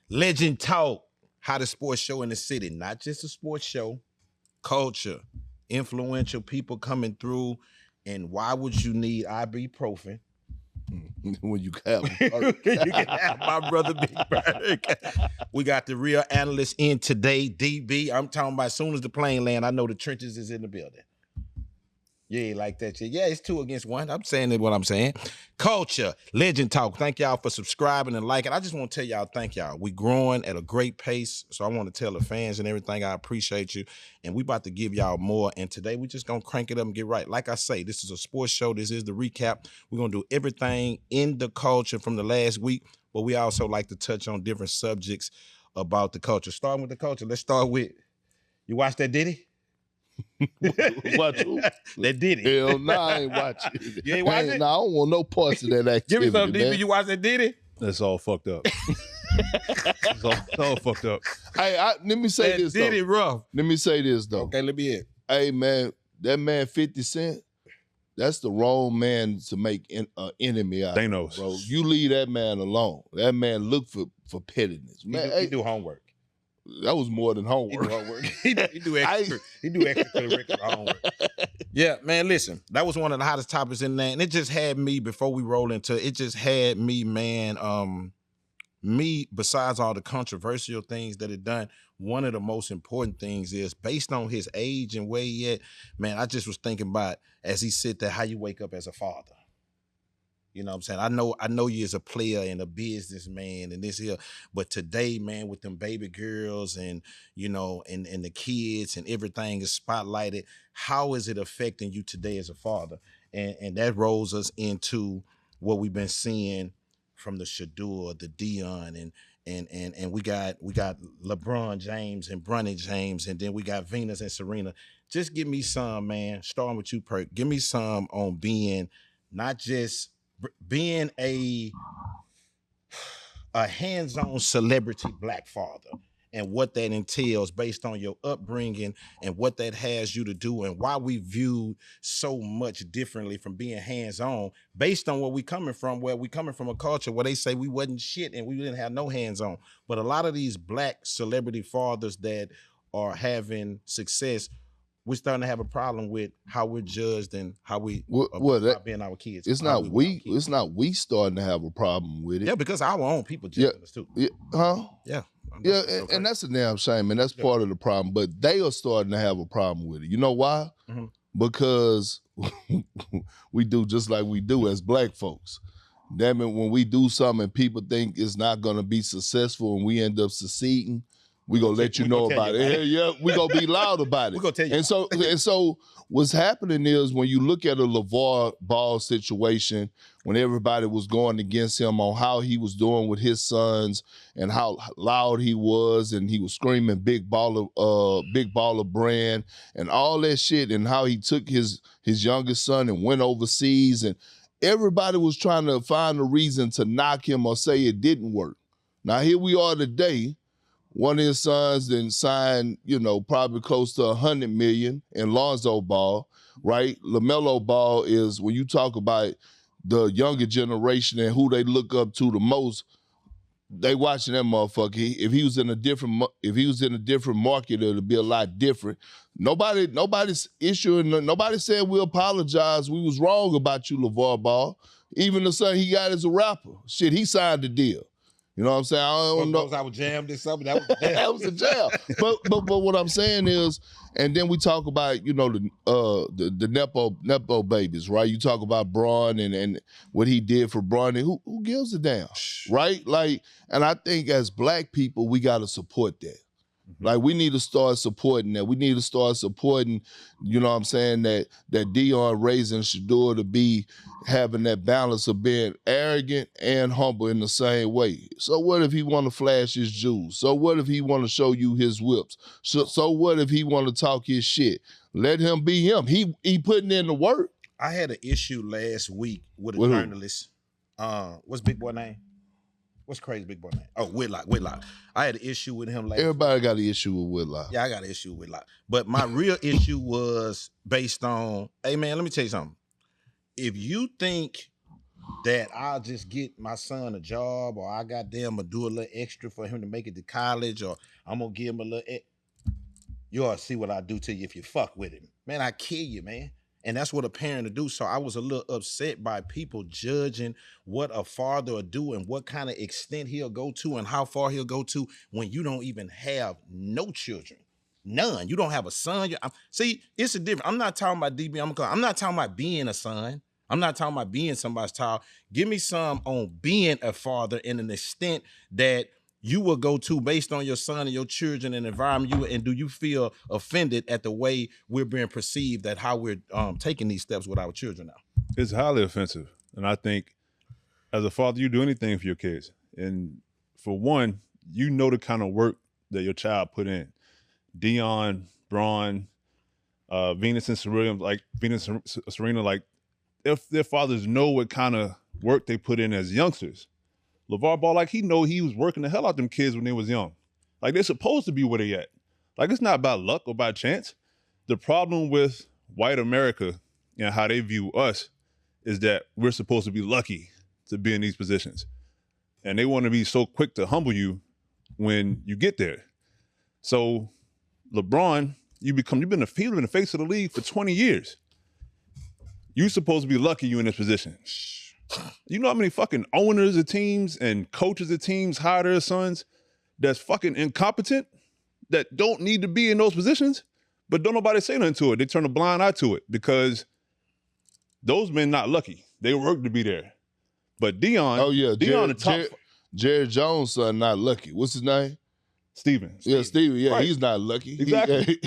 Legend Talk, hottest sports show in the city. Not just a sports show, culture, influential people coming through. And why would you need ibuprofen? When you have You can have my brother Big Bird. We got the real analyst in today, DB. I'm talking about as soon as the plane land, I know the trenches is in the building. Yeah, like that shit. Yeah, it's 2 against 1. I'm saying it what I'm saying. Culture, Legend Talk. Thank y'all for subscribing and liking. I just want to tell y'all, thank y'all. We growing at a great pace. So I want to tell the fans and everything, I appreciate you. And we about to give y'all more. And today we just going to crank it up and get right. Like I say, this is a sports show. This is the recap. We're going to do everything in the culture from the last week. But we also like to touch on different subjects about the culture. Starting with the culture, let's start with, you watch that Diddy? Watch who? That Diddy. Hell no, I ain't watching it. You ain't watch it? No, I don't want no parts of that activity. Give me some, man. DB. You watch that Diddy? That's all fucked up. It's all fucked up. Hey, let me say That this Diddy though. rough. Let me say this though. Okay, let me hear it. Hey man, that man 50 Cent, that's the wrong man to make an enemy out of, Thanos. bro. You leave that man alone. That man look for pettiness. Man, He do homework. that was more than He homework. do homework. he do extra. He do extracurricular homework. Yeah, man, listen. That was one of the hottest topics in there. And it just had me, before we roll into it, just had me, man, me, besides all the controversial things that it done, one of the most important things is, based on his age and where he at, man, I just was thinking about, as he sit there, how you wake up as a father. You know what I'm saying? I know you as a player and a businessman and this here, but today, man, with them baby girls and, you know, and the kids and everything is spotlighted, how is it affecting you today as a father? And that rolls us into what we've been seeing from the Shadur, the Deion, and we got LeBron James and Bronny James, and then we got Venus and Serena. Just give me some, man, starting with you, Perk. Give me some on being not just being a hands-on celebrity black father and what that entails based on your upbringing and what that has you to do and why we view so much differently from being hands-on based on where we coming from a culture where they say we wasn't shit and we didn't have no hands-on. But a lot of these black celebrity fathers that are having success, we're starting to have a problem with how we're judged and how we being our kids. It's not we starting to have a problem with it. Yeah, because our own people judging us too. Yeah, huh? Yeah. Yeah, and that's a damn shame, and that's part of the problem. But they are starting to have a problem with it. You know why? Mm-hmm. Because we do just like we do as black folks. Damn it, when we do something, people think it's not going to be successful, and we end up succeeding. We gonna let you know about it. Yeah, we gonna be loud about it. We gonna tell you. And so what's happening is, when you look at a LaVar Ball situation, when everybody was going against him on how he was doing with his sons and how loud he was, and he was screaming big baller brand and all that shit, and how he took his youngest son and went overseas, and everybody was trying to find a reason to knock him or say it didn't work. Now here we are today. One of his sons then signed, probably close to $100 million in Lonzo Ball, right? LaMelo Ball is, when you talk about the younger generation and who they look up to the most, they watching that motherfucker. If he was in a different market, it'd be a lot different. Nobody's issuing. Nobody said we apologize. We was wrong about you, LaVar Ball. Even the son he got as a rapper, shit, he signed the deal. You know what I'm saying? I don't know. I was jammed or something. That was a jam. But what I'm saying is, and then we talk about, the Nepo babies, right? You talk about Braun and what he did for Braun, and who gives a damn, right? Like, and I think as black people, we got to support that. Like, we need to start supporting that. We need to start supporting, you know what I'm saying, that Deion raising Shadur to be having that balance of being arrogant and humble in the same way. So what if he want to flash his jewels? So what if he want to show you his whips? So what if he want to talk his shit? Let him be him. He putting in the work. I had an issue last week with a journalist. What's Big Boy name? What's crazy Big Boy name? Oh, Whitlock. I had an issue with him. Everybody got an issue with Whitlock. Yeah, I got an issue with Whitlock. But my real issue was based on, hey, man, let me tell you something. If you think that I'll just get my son a job, or I goddamn do a little extra for him to make it to college, or I'm gonna give him a little. You ought to see what I do to you if you fuck with him, man. I kill you, man. And that's what a parent will do. So I was a little upset by people judging what a father will do and what kind of extent he'll go to and how far he'll go to when you don't even have no children. None. You don't have a son. See, it's a different. I'm not talking about DB. I'm not talking about being a son. I'm not talking about being somebody's child. Give me some on being a father in an extent that you will go to based on your son and your children and environment. And do you feel offended at the way we're being perceived at how we're taking these steps with our children now? It's highly offensive. And I think as a father, you do anything for your kids. And for one, you know the kind of work that your child put in. Deion, Braun, Venus and Serena, like if their fathers know what kind of work they put in as youngsters. LaVar Ball, like he was working the hell out them kids when they was young. Like they're supposed to be where they at. Like it's not about luck or by chance. The problem with white America and how they view us is that we're supposed to be lucky to be in these positions. And they want to be so quick to humble you when you get there. So LeBron, you've been the face of the league for 20 years. You're supposed to be lucky you in this position. You know how many fucking owners of teams and coaches of teams hire their sons that's fucking incompetent, that don't need to be in those positions, but don't nobody say nothing to it. They turn a blind eye to it because those men not lucky. They work to be there. But Deion, Deion the top. Jerry Jones' son not lucky. What's his name? Steven. Yeah, Steven. Yeah, right. He's not lucky. Exactly.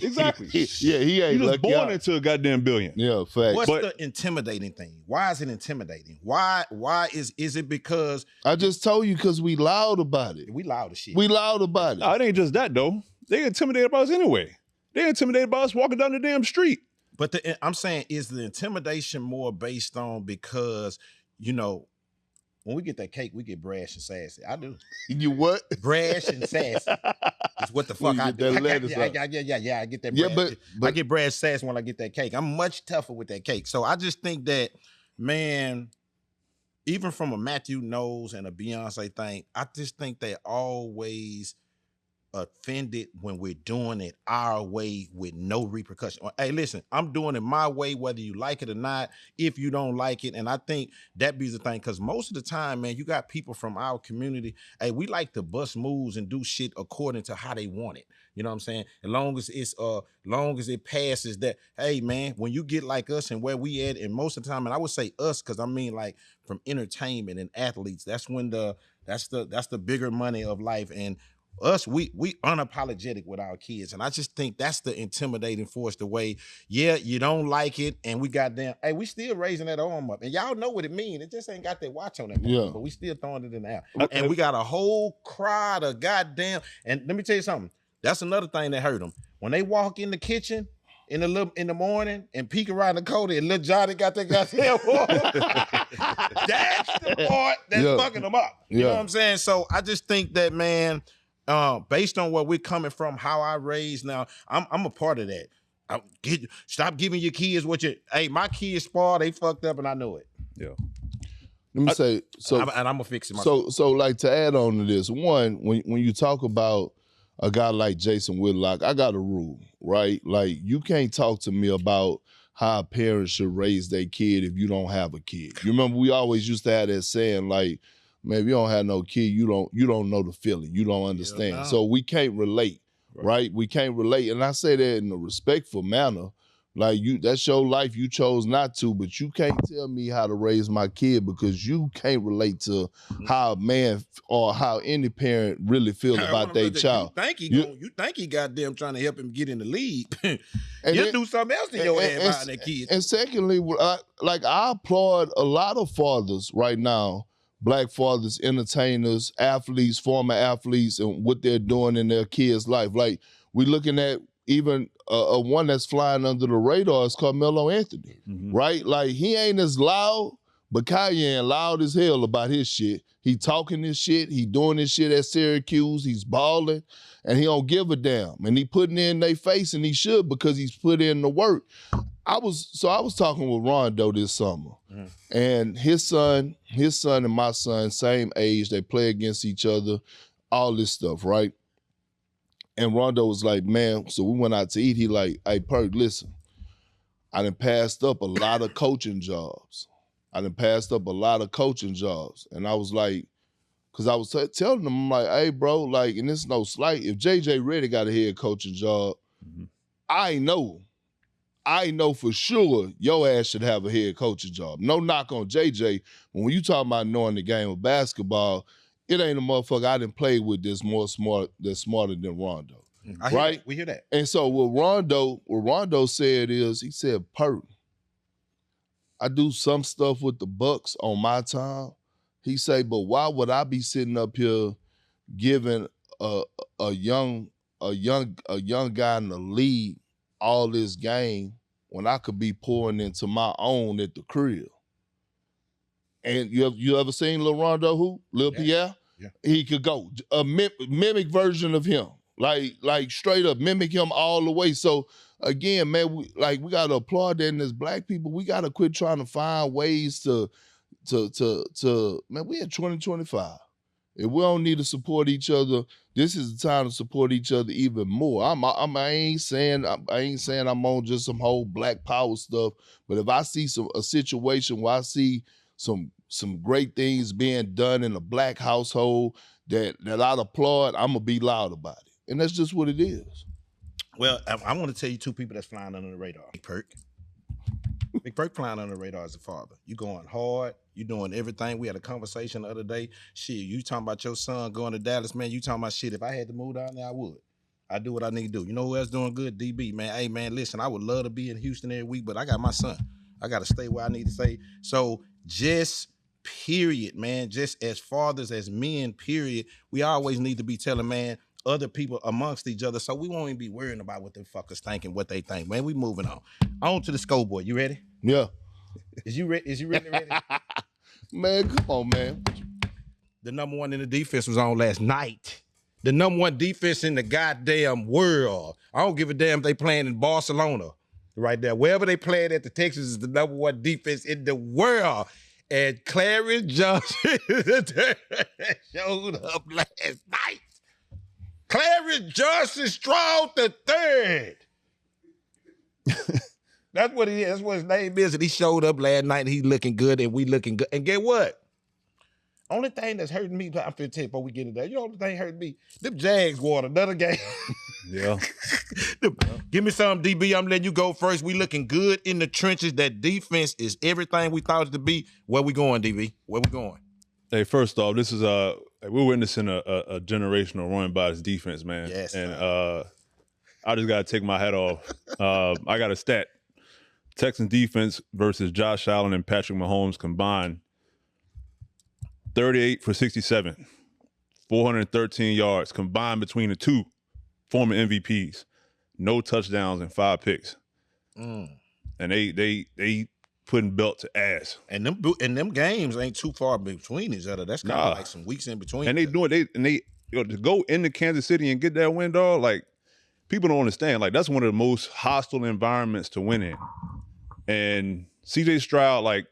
He ain't lucky. He was born into a goddamn billion. Yeah, fact. What's the intimidating thing? Why is it intimidating? Why is it because I just told you because we loud about it. We loud as shit. We loud about it. No, it ain't just that though. They intimidated by us anyway. They intimidated by us walking down the damn street. But I'm saying, is the intimidation more based on because, you know, when we get that cake, we get brash and sassy. I do. You what? Brash and sassy. It's what the fuck I do. I get that. Yeah, brash. but I get brash sassy when I get that cake. I'm much tougher with that cake. So I just think that, man, even from a Matthew Knowles and a Beyonce thing, I just think they always offended when we're doing it our way with no repercussion. Hey, listen, I'm doing it my way, whether you like it or not, if you don't like it. And I think that be the thing, because most of the time, man, you got people from our community, hey, we like to bust moves and do shit according to how they want it. You know what I'm saying? As long as it passes that, hey, man, when you get like us and where we at, and most of the time, and I would say us, because I mean like from entertainment and athletes, that's when that's the bigger money of life. And us, we unapologetic with our kids. And I just think that's the intimidating force, the way, yeah, you don't like it, and we goddamn, hey, we still raising that arm up. And y'all know what it means. It just ain't got that watch on it. Yeah. But we still throwing it in the air. And we got a whole crowd of goddamn, and let me tell you something. That's another thing that hurt them. When they walk in the kitchen in the morning and peek around the corner and little Johnny got that goddamn that's the part that's fucking them up. You know what I'm saying? So I just think that, man, based on where we're coming from, how I raised now, I'm a part of that. Stop giving your kids hey, my kids spoiled, they fucked up, and I know it. Yeah. Let me say, so, and I'm gonna fix it myself. So like to add on to this, one, when you talk about a guy like Jason Whitlock, I got a rule, right? Like you can't talk to me about how a parent should raise their kid if you don't have a kid. You remember we always used to have that saying, like, man, if you don't have no kid, you don't know the feeling. You don't understand. Yeah, no. So we can't relate, right? We can't relate. And I say that in a respectful manner. Like that's your life. You chose not to, but you can't tell me how to raise my kid because you can't relate to how a man or how any parent really feels about their child. You think he goddamn trying to help him get in the league. You'll do something else to your ass behind that kid. And secondly, I applaud a lot of fathers right now, Black fathers, entertainers, athletes, former athletes, and what they're doing in their kids' life. Like we're looking at even a one that's flying under the radar is Carmelo Anthony, right? Like he ain't as loud, but Kanye ain't loud as hell about his shit. He talking his shit, he doing his shit at Syracuse, he's balling, and he don't give a damn. And he putting in their face, and he should because he's put in the work. I was talking with Rondo this summer, and his son and my son, same age, they play against each other, all this stuff, right? And Rondo was like, man, so we went out to eat. He like, hey, Perk, listen, I done passed up a lot of coaching jobs. And I was like, because I was telling him, I'm like, hey, bro, like, and it's no slight. If JJ Redick got a head coaching job, I know for sure your ass should have a head coaching job. No knock on JJ. But when you talking about knowing the game of basketball, it ain't a motherfucker I didn't play with that's smarter than Rondo. Right? We hear that. And so what Rondo said is, he said, Perk, I do some stuff with the Bucks on my time. He say, but why would I be sitting up here giving a young guy in the league all this game when I could be pouring into my own at the crib? And you ever seen Lil Rondo hoop? Lil Pierre? Yeah. He could go a mimic version of him, like straight up mimic him all the way. So again, man, we gotta applaud that. And as black people, we gotta quit trying to find ways to man, we in 2025. If we don't need to support each other, this is the time to support each other even more. I ain't saying I'm on just some whole black power stuff, but if I see a situation where I see some great things being done in a black household that I'd applaud, I'm gonna be loud about it. And that's just what it is. Well, I want to tell you two people that's flying under the radar. Big Perk flying under the radar as a father. You going hard. You doing everything. We had a conversation the other day. Shit, you talking about your son going to Dallas, man. You talking about shit. If I had to move down there, I would. I do what I need to do. You know who else doing good? DB, man. Hey, man, listen, I would love to be in Houston every week, but I got my son. I got to stay where I need to stay. So just period, man, just as fathers, as men, period, we always need to be telling, man, other people amongst each other, so we won't even be worrying about what them fuckers think and what they think. Man, we moving on. On to the scoreboard. You ready? Yeah. Is you really ready? Man, come on, man. The number one in the defense was on last night. The number one defense in the goddamn world. I don't give a damn if they playing in Barcelona. Right there. Wherever they playing at, the Texans is the number one defense in the world. And Clarence Johnson showed up last night. Clarence Johnson Stroud the third. That's what he is. That's what his name is. And he showed up last night and he's looking good and we looking good. And get what? Only thing that's hurting me, I'm finna tell you before we get into that, you know the thing hurting me? Them Jags won another game. Yeah. Give me some, DB. I'm letting you go first. We looking good in the trenches. That defense is everything we thought it to be. Where we going, DB? Where we going? Hey, first off, this is we're witnessing a generational run by this defense, man. Yes. And I just gotta take my hat off. I got a stat. Texans defense versus Josh Allen and Patrick Mahomes combined 38 for 67, 413 yards combined between the two former MVPs. No touchdowns and 5 picks. And they putting belt to ass. And them games ain't too far between each other. That's kind of like some weeks in between. And they to go into Kansas City and get that win, dog, like, people don't understand. Like, that's one of the most hostile environments to win in. And CJ Stroud, like,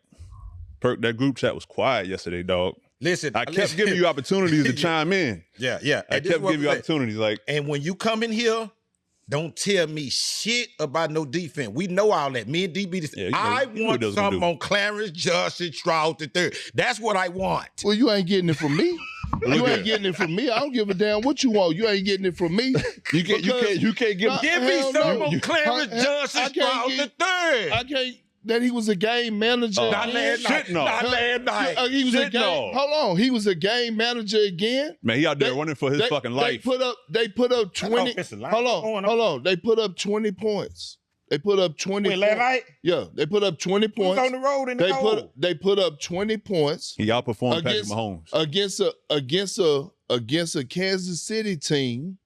that group chat was quiet yesterday, dog. Listen, I kept giving you opportunities to chime in. Yeah. I kept giving you opportunities, like. And when you come in here, don't tell me shit about no defense. We know all that. Me and DB, I want something on Clarence Johnson Stroud III. That's what I want. Well, you ain't getting it from me. You ain't getting it from me. I don't give a damn what you want. You ain't getting it from me. You can't give me something on Clarence Johnson Stroud III. I can't. That he was a game manager. Not last night. He was a game. Hold on. He was a game manager again. Man, he out there running for his fucking life. They put up 20. Hold on. They put up 20 points. They put up 20 points. Last night? Yeah, they put up 20 points. On the road in the cold. They put up 20 points. He outperformed Patrick Mahomes. Against a Kansas City team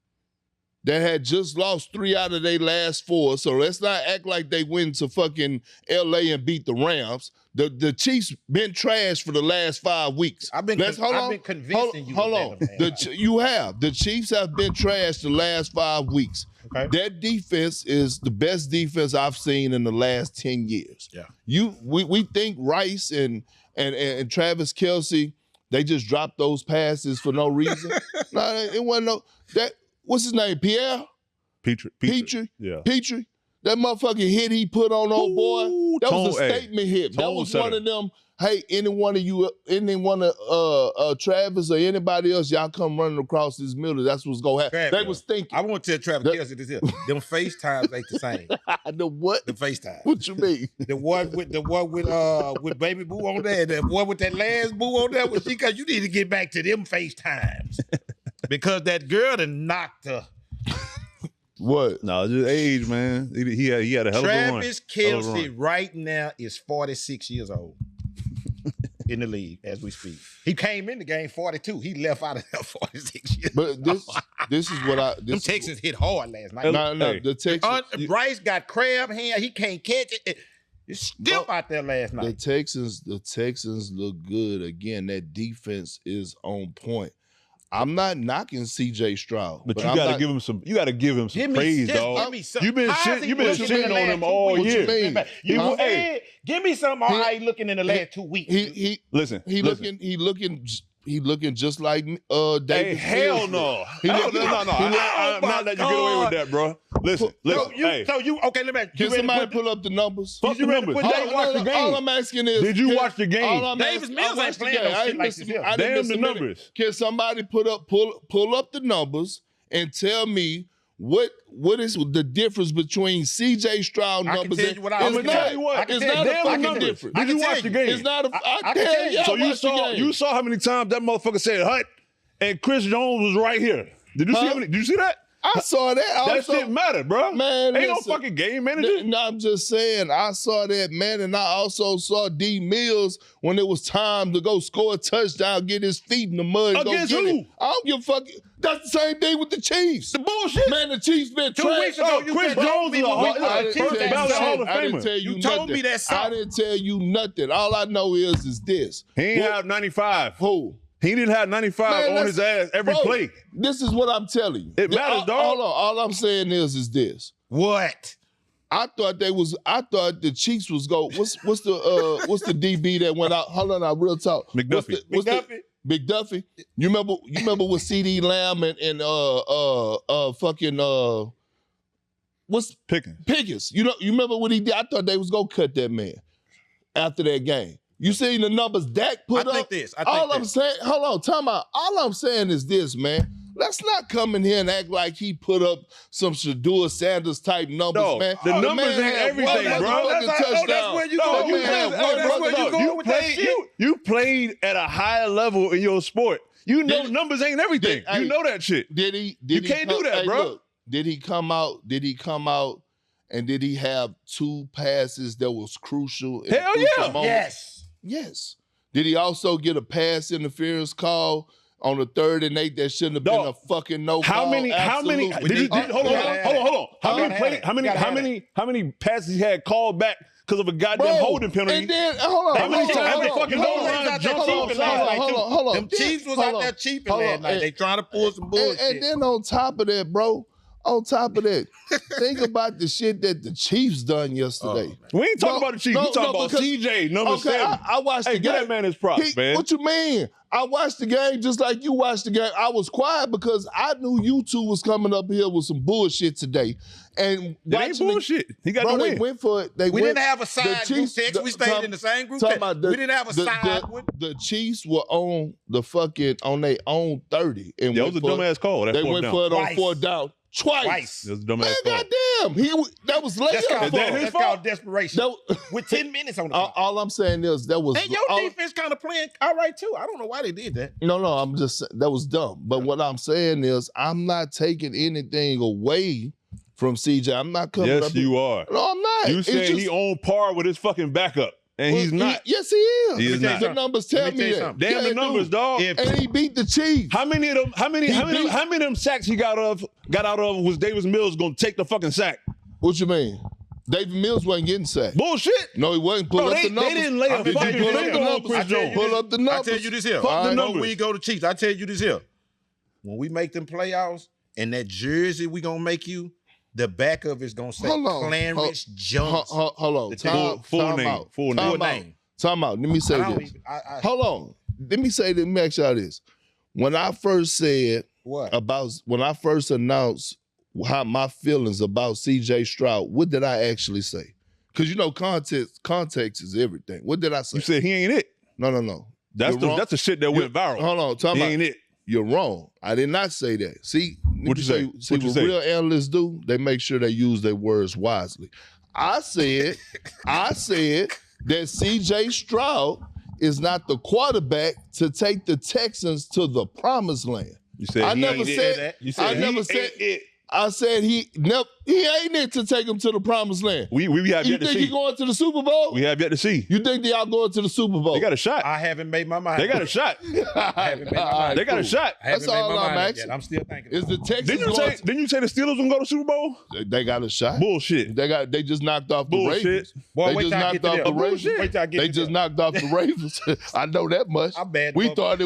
that had just lost 3 out of their last 4. So let's not act like they went to fucking LA and beat the Rams. The Chiefs been trash for the last 5 weeks. I've been convincing you. Hold on. You have. The Chiefs have been trash the last 5 weeks. Okay. That defense is the best defense I've seen in the last 10 years. Yeah. We think Rice and Travis Kelce, they just dropped those passes for no reason. No, it wasn't no that. What's his name? Pierre? Petrie? Yeah. Petrie? That motherfucking hit he put on old boy, that was a statement hit. That was one of them, hey, any one of Travis or anybody else, y'all come running across this middle, that's what's going to happen. Travis, they was thinking. I want to tell Travis Kelce this here. Them FaceTimes ain't the same. The what? The FaceTime. What you mean? The one with Baby Boo on there, the one with that last boo on there, because you need to get back to them FaceTimes. Because that girl done knocked her. What? No, just age, man. He had a hell of a run. Travis Kelce right now is 46 years old in the league as we speak. He came in the game 42. He left out of there 46 years. But this is what I. Them Texans hit hard last night. No, the Texans. Bryce got crab hand. He can't catch it. It's still out there last night. The Texans look good again. That defense is on point. I'm not knocking CJ Stroud, but you got to give him some. You got to give him some praise, dog. You've been shitting on him all year. Give me some. How he looking in the last 2 weeks? He looking just like David. Hey, hell no. I'm not letting you get away with that, bro. Listen. Okay, let me. Can somebody pull up the numbers? Fuck the numbers. All I'm asking is, did you watch the game? Davis Mills ain't playing no shit like this. Damn the numbers. Can somebody pull up the numbers and tell me what is the difference between CJ Stroud numbers? I can tell you what I'm gonna tell you what. It's not a fucking difference. Did you watch the game? It's not a. I tell you. So you saw how many times that motherfucker said "hut" and Chris Jones was right here. Did you see? Did you see that? I saw that. That shit matter, bro. Man, ain't no fucking game manager. No, I'm just saying. I saw that, man, and I also saw D Mills when it was time to go score a touchdown, get his feet in the mud. Against who? It. I don't give a fuck. That's the same thing with the Chiefs. The bullshit. Man, the Chiefs been 2 weeks ago. Chris Jones is a Hall of I didn't Famer. tell you told me that. I didn't tell you nothing. All I know is this. He ain't have 95. Who? He didn't have 95 on his ass every play. This is what I'm telling you. It matters, dog. Hold on. All I'm saying is this. What? I thought the Chiefs was go. What's the DB that went out? Hold on, real talk. McDuffie. McDuffie. You remember with CD Lamb and what's Pickens. You remember what he did? I thought they was gonna cut that man after that game. You seen the numbers Dak put up? I'm saying, hold on, time out. All I'm saying is this, man. Let's not come in here and act like he put up some Shador Sanders type numbers, man. The numbers ain't everything, bro. That's where you go. You played at a higher level in your sport. You know numbers ain't everything. You know that shit. You can't do that, bro. Look, did he come out? And did he have 2 passes that was crucial? Hell yeah. Yes. Did he also get a pass interference call on the 3rd and 8 that shouldn't have been a fucking no call? How many? Hold on. How many passes he had called back because of a goddamn holding penalty? And then hold on. How many times the fucking goal line jumped off? Hold on. Them Chiefs was out there cheaping last night. They trying to pull some bullshit. And then on top of that, bro. Think about the shit that the Chiefs done yesterday. We ain't talking about the Chiefs. We talking about CJ, number 7. I watched the game. Get that man his props, man. What you mean? I watched the game just like you watched the game. I was quiet because I knew you two was coming up here with some bullshit today. And it ain't bullshit. He got to win. They went for it. We didn't have a side group text. We stayed in the same group text. We didn't have a side one. The Chiefs were on their own 30. And that was a dumbass call. They went for it on 4th down. Twice. That was a dumbass call. Goddamn. That was late. That's called desperation. With 10 minutes on the clock. All I'm saying is that was. And your defense kind of playing all right too. I don't know why they did that. No, I'm just that was dumb. But what I'm saying is I'm not taking anything away from CJ. I'm not coming up. Yes, you are. No, I'm not. You said he on par with his fucking backup. And he's not. Yes, he is. He is not. The numbers tell me that. Damn the numbers, dog. And he beat the Chiefs. How many of them sacks he got out of was Davis Mills gonna take the fucking sack? What you mean? David Mills wasn't getting sacked. Bullshit. No, he wasn't. Pull up the numbers. They didn't lay a fucking finger on Chris Jones. Pull up the numbers. I tell you this here. Fuck the numbers. When we go to Chiefs, I tell you this here. When we make them playoffs and that jersey we gonna make you, The back of it's gonna say Clarence Johnson. Hold on. Full name. Time out. Let me say this. Hold on. Let me ask y'all this. When I first said when I first announced how my feelings about CJ Stroud, what did I actually say? Because you know context is everything. What did I say? You said he ain't it. No. That's the shit that went viral. Hold on. Time he out. Ain't it. You're wrong. I did not say that. See, what you say? See what real analysts do? They make sure they use their words wisely. I said that CJ Stroud is not the quarterback to take the Texans to the promised land. You said I never said it. I said he ain't it to take him to the promised land. We have yet to see. You think he going to the Super Bowl? We have yet to see. You think they all going to the Super Bowl? They got a shot. I haven't made my mind. They got a shot. I haven't made my mind. They got a shot. That's all I'm asking. I'm still thinking. Is the Texans didn't you say the Steelers gonna go to the Super Bowl? They got a shot. Bullshit. They just knocked off the Ravens. Boy, they just knocked off the Ravens. They just knocked off the Ravens. I know that much. We thought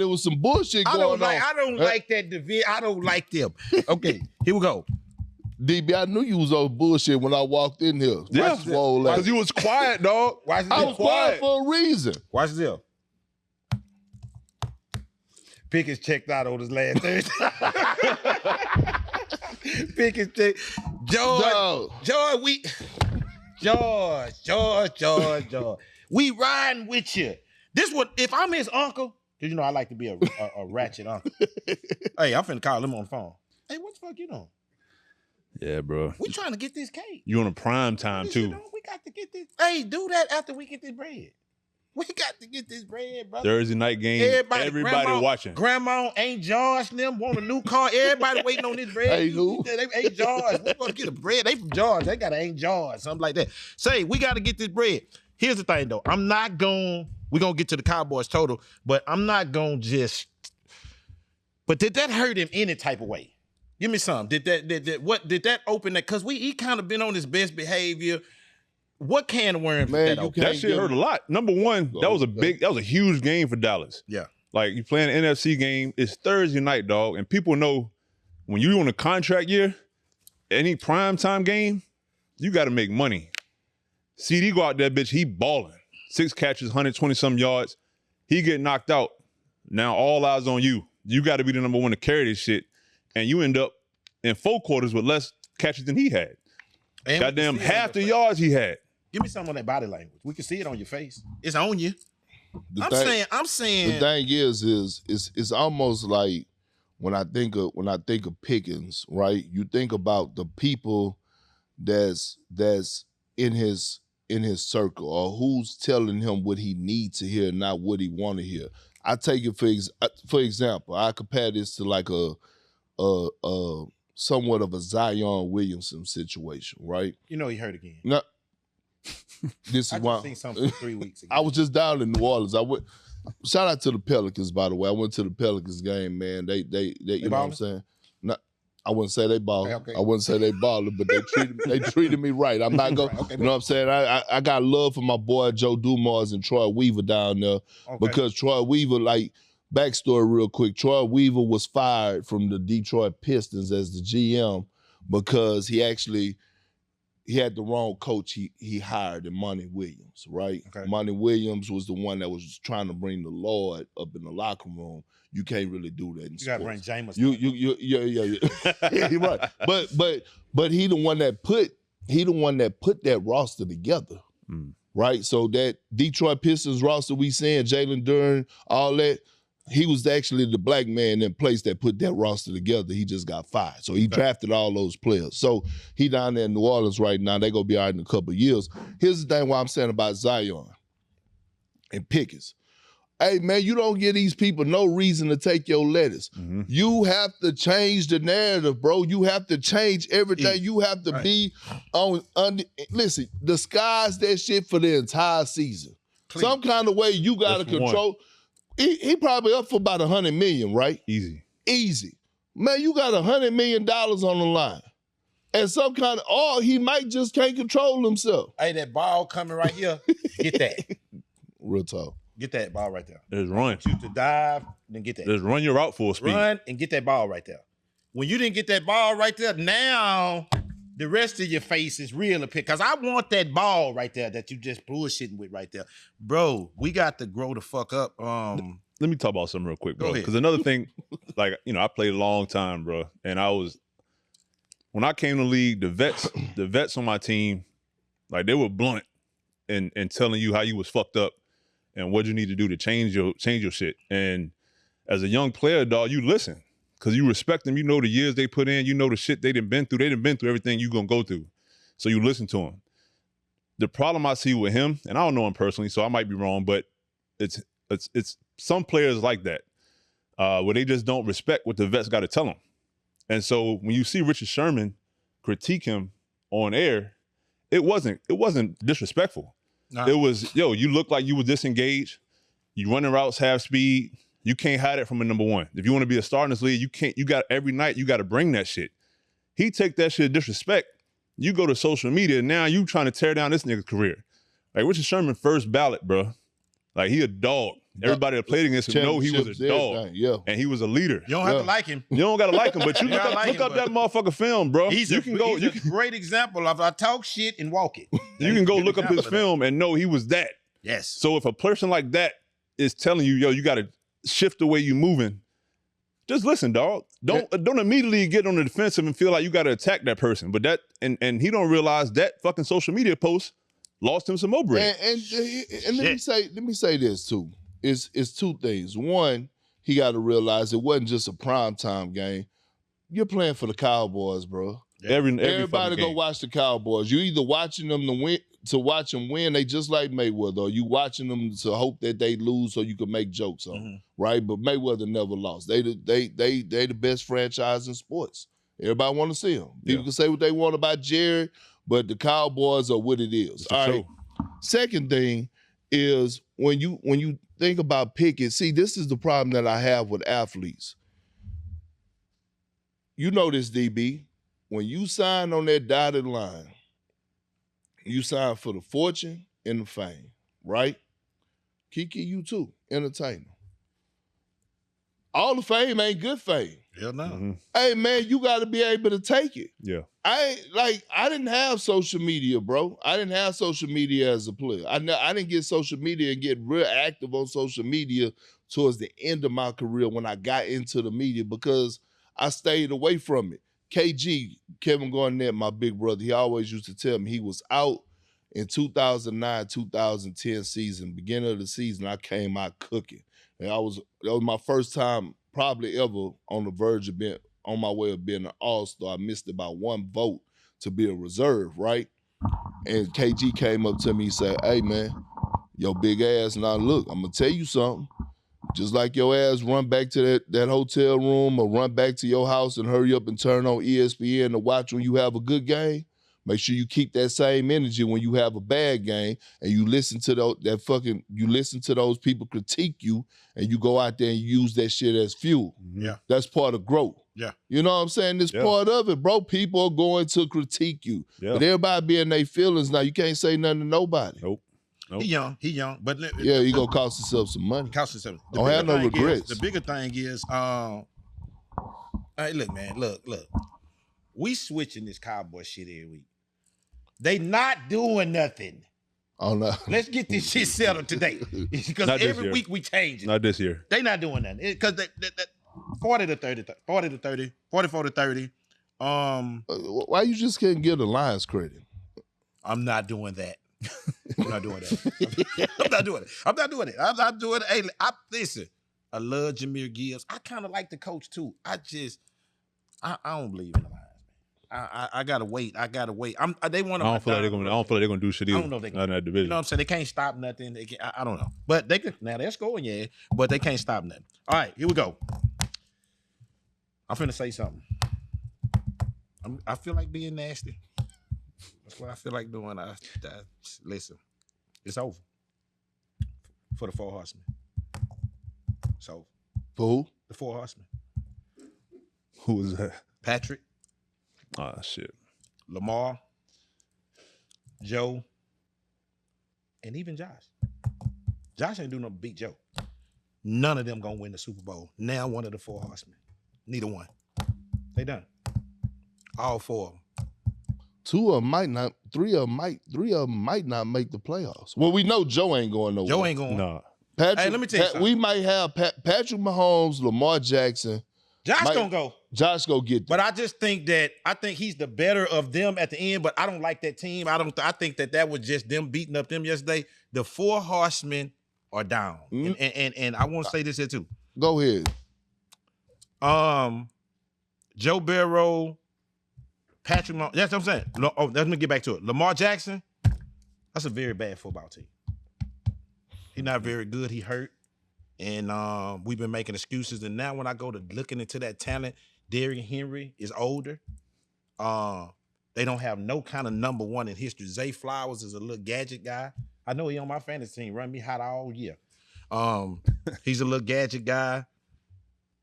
it was some bullshit going on. I don't like that division. I don't like them. Okay, here we go. DB, I knew you was on bullshit when I walked in here. Yeah, because you was quiet, dog. I was quiet for a reason. Watch this. Pickett's checked out on his last Thursday. Pickett's checked. George. We riding with you. This what if I'm his uncle? Because you know I like to be a ratchet uncle. Hey, I'm finna call him on the phone. Hey, what the fuck you doing? Yeah, bro. We trying to get this cake. You on a prime time too. We got to get this. Hey, do that after we get this bread. We got to get this bread, brother. Thursday night game. Everybody watching. Grandma ain't George them want a new car. Everybody waiting on this bread. Hey, who? They ain't George. We gonna get a bread. They from George. They got an ain't George, something like that. Say we got to get this bread. Here's the thing though. We're gonna get to the Cowboys total, but I'm not gonna just. But did that hurt him any type of way? Give me some. Did that open that? Because he kind of been on his best behavior. What can of worms? That shit hurt a lot. Number one, that was a huge game for Dallas. Yeah. Like you playing an NFC game, it's Thursday night, dog, and people know when you on a contract year, any primetime game, you got to make money. CD go out there, bitch, he balling. 6 catches, 120-some yards. He get knocked out. Now all eyes on you. You got to be the number one to carry this shit. And you end up in 4 quarters with less catches than he had. And goddamn half the yards he had. Give me some of that body language. We can see it on your face. It's on you. I'm saying. The thing is it's almost like when I think of Pickens, right? You think about the people that's in his circle or who's telling him what he needs to hear, not what he want to hear. I take it for example. I compare this to like a somewhat of a Zion Williamson situation, right? You know he hurt again. No, this is why. I seen something 3 weeks ago. I was just down in New Orleans. Shout out to the Pelicans, by the way. I went to the Pelicans game, man. They you know what I'm saying? No, I wouldn't say they balling. Okay. I wouldn't say they balling, but they treated me right. I'm not going. Okay, you know what I'm saying? I got love for my boy Joe Dumars and Troy Weaver down there because Troy Weaver, like. Backstory real quick. Troy Weaver was fired from the Detroit Pistons as the GM because he had the wrong coach he hired in Monty Williams, right? Okay. Monty Williams was the one that was trying to bring the Lord up in the locker room. You can't really do that in sports. You got to bring James. Yeah. You're right. But he the one that put that roster together. Right? So that Detroit Pistons roster we seeing, Jalen Duren, all that, he was actually the black man in place that put that roster together. He just got fired. So he drafted all those players. So he down there in New Orleans right now. They going to be all right in a couple of years. Here's the thing why I'm saying about Zion and Pickens. Hey, man, you don't give these people no reason to take your lettuce. Mm-hmm. You have to change the narrative, bro. You have to change everything. You have to be on listen, disguise that shit for the entire season. Clean. Some kind of way you got to control. He probably up for about $100 million, right? Easy. Man, you got $100 million on the line. And some kind of, he might just can't control himself. Hey, that ball coming right here, get that. Real talk. Get that ball right there. Just run. Shoot to dive, then get that. Just run your route full speed. Run and get that ball right there. when you didn't get that ball right there, now the rest of your face is real appeal. Because I want that ball right there that you just bullshitting with right there. Bro, we got to grow the fuck up. Let me talk about something real quick, bro. Because another thing, like, I played a long time, bro. And when I came to the league, the vets on my team, like, they were blunt and telling you how you was fucked up and what you need to do to change your shit. And as a young player, dog, you listen. Because you respect them. You know the years they put in. You know the shit they done been through. They done been through everything you going to go through. So you listen to them. The problem I see with him, and I don't know him personally, so I might be wrong, but it's some players like that, where they just don't respect what the vets got to tell them. And so when you see Richard Sherman critique him on air, it wasn't disrespectful. Nah. It was, you look like you were disengaged. You running routes half speed. You can't hide it from a number one. If you want to be a star in this league, every night you got to bring that shit. He take that shit disrespect. You go to social media, now you trying to tear down this nigga's career. Like, Richard Sherman, first ballot, bro. Like, he a dog. Everybody that played against him know he was a dog. Yeah. And he was a leader. You don't have to like him. You don't got to like him, but you look up that motherfucker film, bro. He's a great example of I talk shit and walk it. You can go look up his film and know he was that. Yes. So if a person like that is telling you, you got to shift the way you moving, just listen, dog. Don't immediately get on the defensive and feel like you got to attack that person. But that, and he don't realize that fucking social media post lost him some more bread. And let me say this too. It's two things. One, he got to realize it wasn't just a primetime game. You're playing for the Cowboys, bro. Everybody go watch the Cowboys. You either watching them to watch them win. They just like Mayweather. Or you watching them to hope that they lose so you can make jokes on them, right? But Mayweather never lost. They the best franchise in sports. Everybody want to see them. People can say what they want about Jerry, but the Cowboys are what it is. All right. Second thing is when you think about Pickett, see, this is the problem that I have with athletes. You know this, DB. When you sign on that dotted line, you sign for the fortune and the fame, right? Kiki, you too, entertainer. All the fame ain't good fame. Hell no. Mm-hmm. Hey, man, you got to be able to take it. Yeah. I didn't have social media, bro. I didn't have social media as a player. I didn't get social media and get real active on social media towards the end of my career when I got into the media because I stayed away from it. KG, Kevin Garnett, my big brother, he always used to tell me he was out in 2009, 2010 season. Beginning of the season, I came out cooking. And that was my first time probably ever on the verge of being on my way of being an all-star. I missed about one vote to be a reserve, right? And KG came up to me and said, hey, man, your big ass, now look, I'm going to tell you something. Just like your ass run back to that hotel room or run back to your house and hurry up and turn on ESPN to watch when you have a good game, make sure you keep that same energy when you have a bad game and you listen to those people critique you and you go out there and use that shit as fuel. Yeah. That's part of growth. Yeah. You know what I'm saying? It's part of it, bro. People are going to critique you. Yeah. But everybody be in their feelings now. You can't say nothing to nobody. Nope. He young, but he gonna cost himself some money. Don't have no regrets. The bigger thing is, hey, look, man, look. We switching this Cowboy shit every week. They not doing nothing. Oh no. Let's get this shit settled today. Because every week we change it. Not this year. They not doing nothing. Because they 40 to 30, 40 to 30, 44 to 30. Why you just can't give the Lions credit? I'm not doing that. I'm not doing that. I'm not doing it. Hey, listen, I love Jahmyr Gibbs. I kind of like the coach too. I don't believe in the Lions, man. I gotta wait. They want to. I don't feel like they're gonna do shit either. I don't know if they can. In that division. You know what I'm saying? They can't stop nothing. I don't know. But they can. Now they're scoring, yeah. But they can't stop nothing. All right, here we go. I'm finna say something. I feel like being nasty. That's what I feel like doing. Listen, it's over for the Four Horsemen. It's over. For who? The Four Horsemen. Who was that? Patrick. Ah, shit. Lamar. Joe. And even Josh. Josh ain't doing nothing but beat Joe. None of them gonna win the Super Bowl. Now one of the Four Horsemen. Neither one. They done. All 4 of them. 2 of them might not. 3 of them might not make the playoffs. Well, we know Joe ain't going nowhere. Joe ain't going. No. Patrick, Hey, let me tell you something. We might have Patrick Mahomes, Lamar Jackson. Josh gonna go. Josh go get them. But I just think he's the better of them at the end. But I don't like that team. I think that was just them beating up them yesterday. The 4 horsemen are down, and I want to say this here too. Go ahead. Joe Burrow, Patrick Mahomes. That's what I'm saying. Let me get back to it. Lamar Jackson. That's a very bad football team. He's not very good. He hurt. And we've been making excuses. And now when I go to looking into that talent, Derrick Henry is older. They don't have no kind of number 1 in history. Zay Flowers is a little gadget guy. I know he on my fantasy team, run me hot all year. He's a little gadget guy.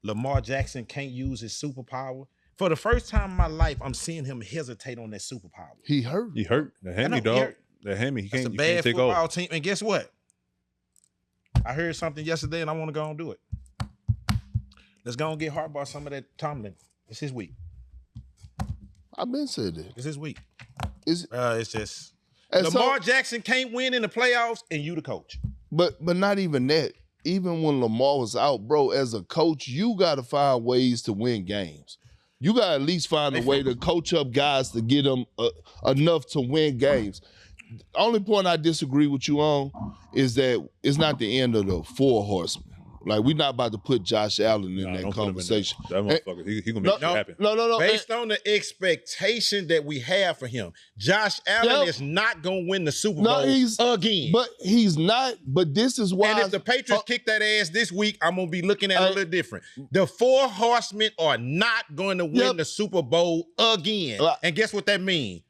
Lamar Jackson can't use his superpower. For the first time in my life, I'm seeing him hesitate on that superpower. He hurt. He hurt. The hammy, dog. The hammy. He can't take over. That's a bad football team. And guess what? I heard something yesterday, and I want to go and do it. Let's go and get Harbaugh some of that Tomlin. It's his week. I've been said that. It's his week. It's just Lamar Jackson can't win in the playoffs, and you the coach. But not even that. Even when Lamar was out, bro, as a coach, you got to find ways to win games. You got to at least find a way to coach up guys to get them enough to win games. The only point I disagree with you on is that it's not the end of the 4 horsemen. Like, we're not about to put Josh Allen in that conversation. That motherfucker, he gonna make shit happen. No. Based on the expectation that we have for him, Josh Allen is not gonna win the Super Bowl again. But he's not. But this is why. And if the Patriots kick that ass this week, I'm gonna be looking at it a little different. The 4 horsemen are not going to win the Super Bowl again. And guess what that means?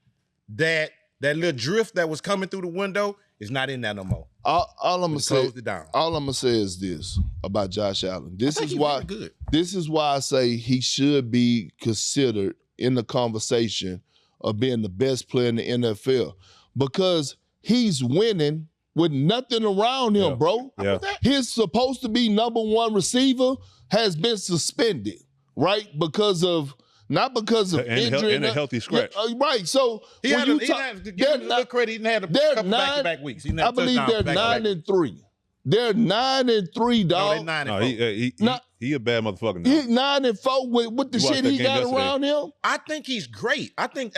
That little drift that was coming through the window is not in there no more. All I'm gonna say is this about Josh Allen. This is why I say he should be considered in the conversation of being the best player in the NFL, because he's winning with nothing around him, bro. Yeah. His supposed to be number 1 receiver has been suspended, right? Not because of injury. And a healthy scratch. Right. So he had to give him a little credit. He didn't have a couple back-to-back weeks. I believe they're 9-3. They're 9-3, dog. No, they're 9-4. He a bad motherfucker now. He's 9-4 with the shit he got around him. I think he's great. I think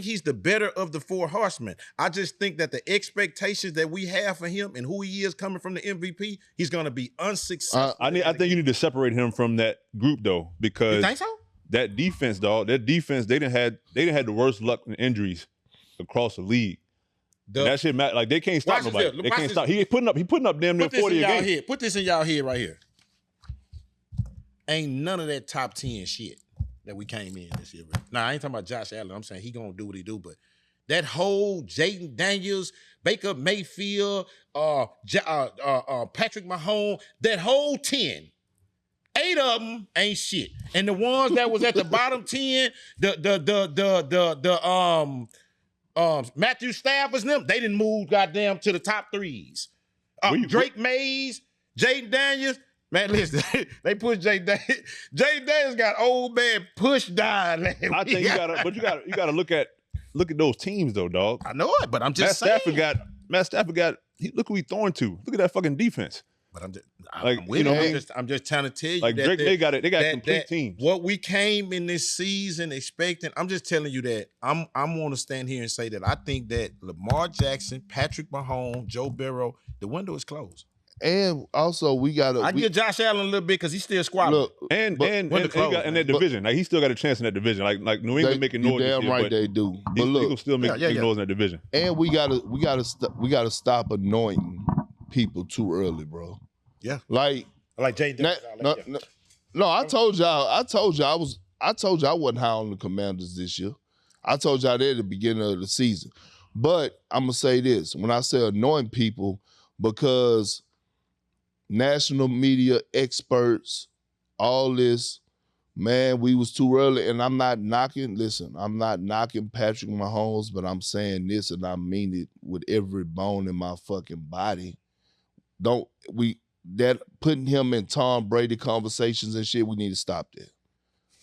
he's the better of the 4 horsemen. I just think that the expectations that we have for him and who he is coming from the MVP, he's going to be unsuccessful. I think you need to separate him from that group, though, because you think so? That defense, dog. That defense, they didn't had the worst luck in injuries across the league. That shit matter. Like, they can't stop nobody. They can't stop. He putting up damn near 40 a game. Put this in y'all head right here. Ain't none of that top 10 shit that we came in this year. Now, I ain't talking about Josh Allen. I'm saying he gonna do what he do, but that whole Jaden Daniels, Baker Mayfield, Patrick Mahomes, that whole 10. 8 of them ain't shit. And the ones that was at the bottom 10, Matthew Stafford's them, they didn't move goddamn to the top 3s. Drake Mays, Jaden Daniels, man, listen, they pushed Jaden Daniels. Jaden Daniels got old man pushed down. I think you gotta look at those teams though, dog. I know it, but I'm just saying. Matt Stafford got look who he throwing to. Look at that fucking defense. But I'm just trying to tell you, like that Drake, they got complete teams. What we came in this season expecting, I'm just telling you that I'm want to stand here and say that I think that Lamar Jackson, Patrick Mahomes, Joe Burrow, the window is closed. And also we give Josh Allen a little bit because he's still squabbling. Look, and in that division, like he still got a chance in that division. Like New England making noise. Damn year, right they do. But look, he can still make noise in that division. And we gotta stop anointing people too early, bro. Yeah, like Jay. No, I told y'all I wasn't high on the Commanders this year. I told y'all that at the beginning of the season. But I'm gonna say this: when I say anoint people, because national media experts, all this, man, we was too early. And I'm not knocking Patrick Mahomes, but I'm saying this, and I mean it with every bone in my fucking body. Putting him in Tom Brady conversations and shit, we need to stop that.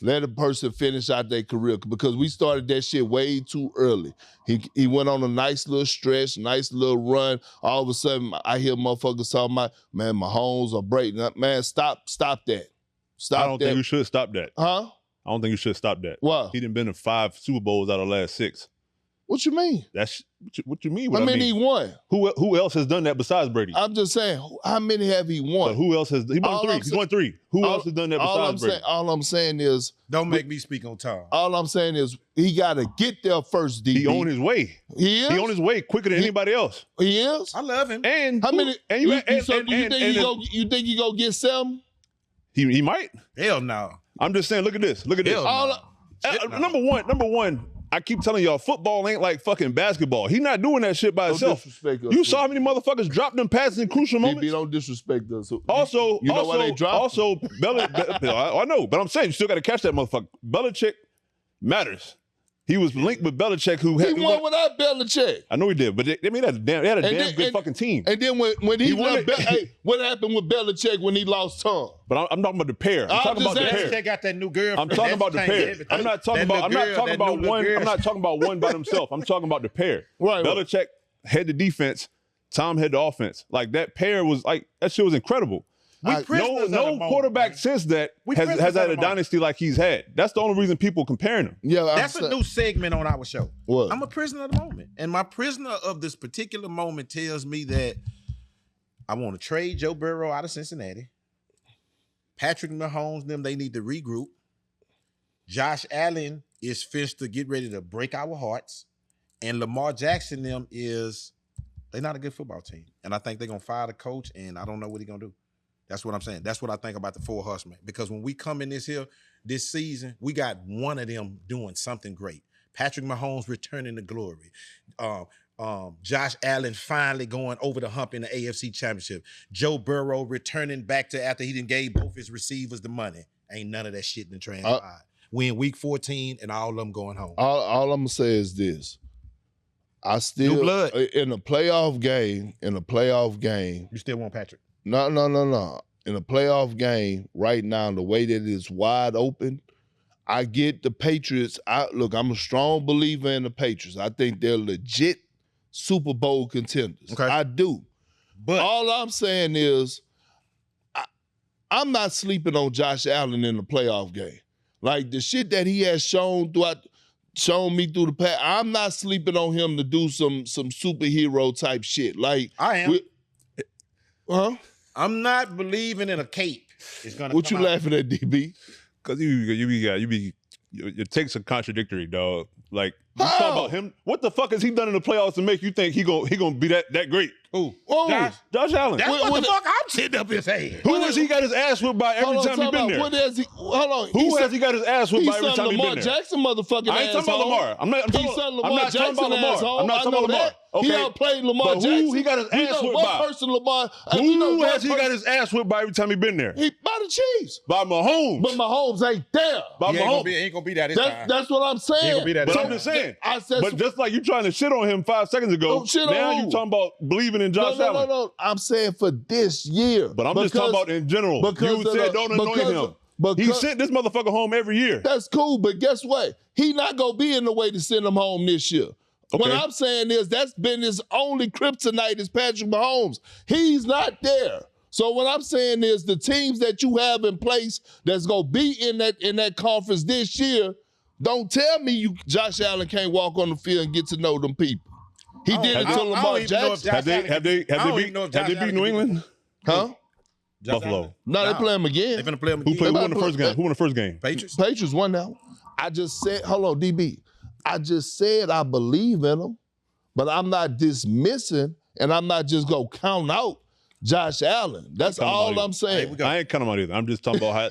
Let a person finish out their career because we started that shit way too early. He went on a nice little stretch, nice little run. All of a sudden, I hear motherfuckers talking about, man, Mahomes or Brady. Man, stop that. I don't think you should stop that. Huh? I don't think you should stop that. Why? He done been to 5 Super Bowls out of the last 6. What you mean? That's what you mean. What how many he won? Who else has done that besides Brady? I'm just saying, how many have he won? But who else has? He won 3. He's won 3. Who else has done that besides Brady? All I'm saying is, don't make me speak on Tom. All I'm saying is, he got to get there first. DB. He on his way. He is. He on his way quicker than anybody else. He is. I love him. And how many? And you think he go get 7? He might. Hell no. I'm just saying. Look at this. Look at this. Number one. I keep telling y'all, football ain't like fucking basketball. He not doing that shit by himself. You saw how many motherfuckers dropped them passes in crucial moments? DB, don't disrespect us. Also, you know why they dropped? Also, I know, but I'm saying you still got to catch that motherfucker. Belichick matters. He was linked with Belichick, who won without Belichick. I know he did, but they had a damn good fucking team. And then when he left, what happened with Belichick when he lost Tom? But I'm talking about the pair. I'm talking about the pair. Belichick got that new girl. I'm talking about the pair. I'm not talking about one by himself. I'm talking about the pair. Right. Belichick had the defense. Tom had the offense. Like that pair was like that shit was incredible. No quarterback since that has had a dynasty like he's had. That's the only reason people comparing him. Yeah, that's a new segment on our show. What? I'm a prisoner of the moment, and my prisoner of this particular moment tells me that I want to trade Joe Burrow out of Cincinnati. Patrick Mahomes, they need to regroup. Josh Allen is finished to get ready to break our hearts, and Lamar Jackson they're not a good football team, and I think they're gonna fire the coach, and I don't know what he's gonna do. That's what I'm saying. That's what I think about the 4 horsemen. Because when we come in this season, we got one of them doing something great. Patrick Mahomes returning to glory. Josh Allen finally going over the hump in the AFC Championship. Joe Burrow returning back to after he done gave both his receivers the money. Ain't none of that shit in the transpired. We in week 14 and all of them going home. All I'm gonna say is this. I still, new blood. In a playoff game, you still want Patrick? No. In a playoff game right now, the way that it's wide open, I get the Patriots. I'm a strong believer in the Patriots. I think they're legit Super Bowl contenders. Okay. I do. But all I'm saying is I'm not sleeping on Josh Allen in the playoff game. Like the shit that he has shown me through the past, I'm not sleeping on him to do some superhero type shit. Like I am. Huh? I'm not believing in a cape. It's gonna. What you laughing at, DB? Because your takes are contradictory, dog. Like you talking about him. What the fuck has he done in the playoffs to make you think he gonna be that great? Who? Josh Allen. That's what the fuck I'm sitting up here saying. Who has he got his ass whipped by every time he been there? Who has he got his ass whipped by every time he been there? Lamar Jackson motherfucking I ain't talking about Lamar. I'm not talking about Lamar. I'm not talking about Lamar. Okay. He outplayed Lamar Jackson. Who he got his ass whipped by? Who has he got his ass whipped by every time he been there? By the Chiefs. By Mahomes. But Mahomes ain't there. By Mahomes. He ain't gonna be that this time. That's what I'm saying. He ain't gonna be that this But time. I'm just saying. But just like you trying to shit on him 5 seconds ago, now you talking about believing in Josh Allen. No. I'm saying for this year. But I'm just talking about in general. You said don't annoy him. He sent this motherfucker home every year. That's cool, but guess what? He not gonna be in the way to send him home this year. Okay. What I'm saying is that's been his only kryptonite is Patrick Mahomes. He's not there. So what I'm saying is the teams that you have in place that's gonna be in that conference this year, don't tell me Josh Allen can't walk on the field and get to know them people. He did it to Lamar Jackson. Have they beat New England? Huh? Buffalo. No, they play him again. They finna play him again. Who won the first game? Who won the first game? Patriots won now. I just said, hold on, DB. I just said I believe in them, but I'm not dismissing and I'm not just gonna count out Josh Allen. That's all I'm saying. I ain't counting him out either. I'm just talking about how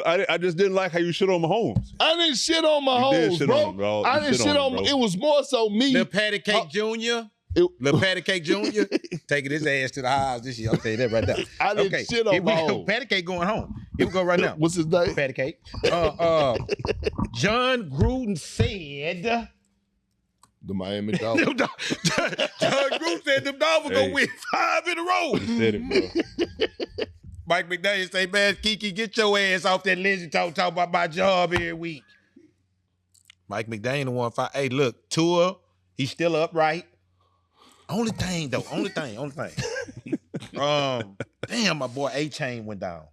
I just didn't like how you shit on Mahomes. I didn't shit on Mahomes, bro. I didn't shit on him. It was more so me. Lil Patty Cake Jr. Lil Patty Cake Jr. taking his ass to the highs this year. I'll tell you that right now. I didn't shit on Mahomes. Patty Cake going home. Here we go right now. What's his name? Patty Cake. John Gruden said. The Miami Dolphins. John Gruden said them Dolphins gonna win 5 in a row. He said it, bro. Mike McDaniel say, man, Kiki, get your ass off that legend talk about my job every week. Mike McDaniel won 5. Hey, look, Tua, he's still upright. Only thing. Damn, my boy A-Chain went down.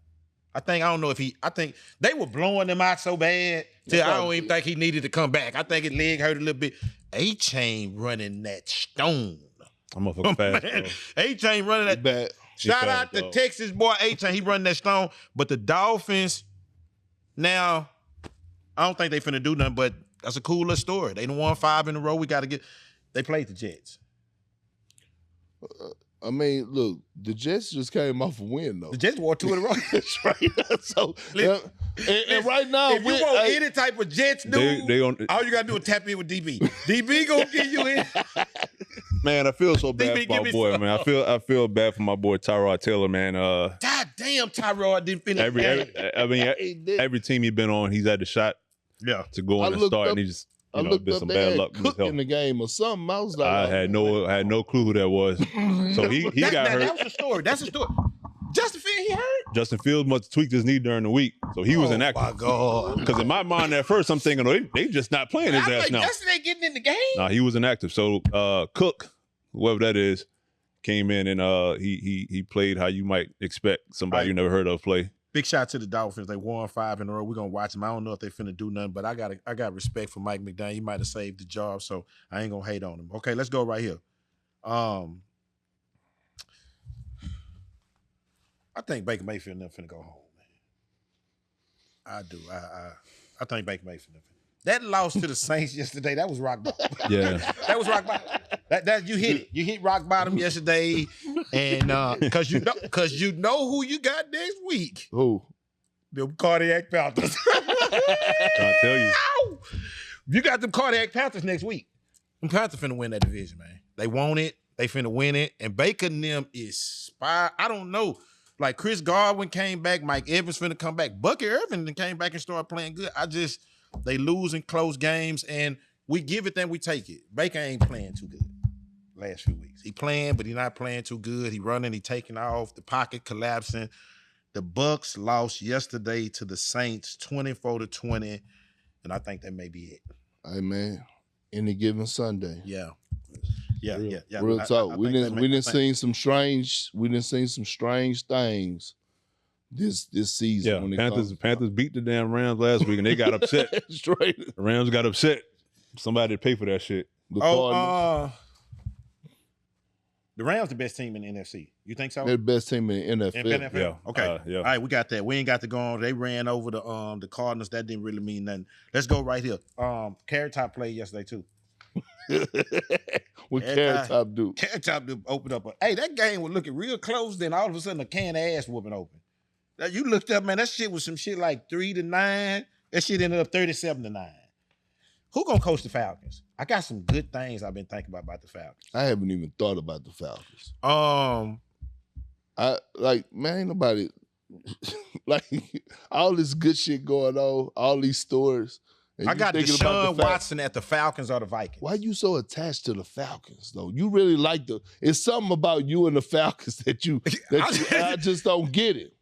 I think they were blowing him out so bad till I don't even think he needed to come back. I think his leg hurt a little bit. A-Chain running that stone. I'm a fast. A-Chain running that. Bad. Shout out to Texas boy A-Chain. He running that stone. But the Dolphins, now, I don't think they finna do nothing, but that's a cool little story. They done won 5 in a row. They played the Jets. I mean, look, the Jets just came off a win, though. The Jets won 2 in a row. That's right. So, and right now, if you want any type of Jets news, all you gotta do is tap in with DB. DB gonna give you in. Man, I feel so bad for my boy, man. I feel bad for my boy Tyrod Taylor, man. God damn, Tyrod didn't finish. Every team he's been on, he's had the shot to go on and start, and he just been some bad luck Cook in the game or something. I was like, I had no clue who that was. So he got hurt. That was the story. That's the story. Justin Fields, he hurt. Justin Fields must have tweaked his knee during the week, so he was inactive. Oh my God! Because in my mind at first, I'm thinking, they just not playing his ass now. Justin ain't getting in the game. Nah, he was inactive. So Cook, whoever that is, came in and he played how you might expect somebody you never heard of play. Big shout to the Dolphins. They won 5 in a row. We're gonna watch them. I don't know if they finna do nothing, but I got respect for Mike McDaniel. He might have saved the job, so I ain't gonna hate on him. Okay, let's go right here. I think Baker Mayfield never finna go home, man. I do. I think Baker Mayfield never. That loss to the Saints yesterday, that was rock bottom. Yeah. That was rock bottom. That you hit it. You hit rock bottom yesterday, and cause you know who you got next week. Who? Them cardiac Panthers. I'll tell you. You got them cardiac Panthers next week. Them Panthers finna win that division, man. They want it. They finna win it. And Baker and them is spy. I don't know. Like Chris Godwin came back. Mike Evans finna come back. Bucky Irvin came back and started playing good. They lose in close games, and we give it, then we take it. Baker ain't playing too good last few weeks. He playing, but he not playing too good. He running, he taking off, the pocket collapsing. The Bucs lost yesterday to the Saints 24-20, and I think that may be it. Hey, man, any given Sunday. Yeah. Real talk. We didn't see some strange things this season. Yeah, Panthers beat the damn Rams last week and they got upset. Straight. The Rams got upset. Somebody to pay for that shit. The Rams the best team in the NFC. You think so? They're the best team in the NFL. Yeah. Okay. Yeah. All right, we got that. We ain't got to go on. They ran over the Cardinals. That didn't really mean nothing. Let's go right here. Carrot Top played yesterday too. What Carrot Top do? Carrot Top opened up. That game was looking real close. Then all of a sudden, a can of ass whooping open. Now, you looked up, man. That shit was some shit like 3-9. That shit ended up 37-9. Who gonna coach the Falcons? I got some good things I've been thinking about the Falcons. I haven't even thought about the Falcons. Ain't nobody like all this good shit going on, all these stories. I got Deshaun Watson at the Falcons or the Vikings. Why you so attached to the Falcons, though? You really like it's something about you and the Falcons that I just don't get it.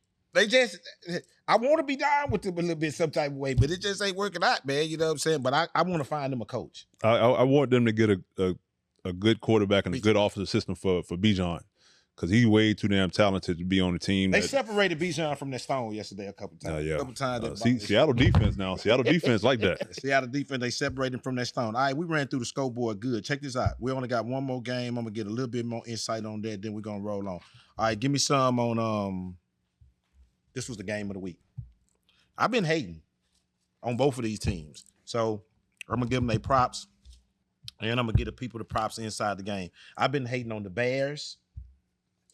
I want to be down with them a little bit some type of way, but it just ain't working out, man. You know what I'm saying? But I want to find them a coach. I want them to get a good quarterback and a good offensive system for Bijan, because he's way too damn talented to be on the team. They separated Bijan from that stone yesterday a couple times. A couple times. Seattle defense now. Seattle defense like that. Seattle defense, they separated from that stone. All right, we ran through the scoreboard good. Check this out. We only got one more game. I'm going to get a little bit more insight on that, then we're going to roll on. All right, give me some on this was the game of the week. I've been hating on both of these teams. So I'm going to give them their props, and I'm going to give the people the props inside the game. I've been hating on the Bears,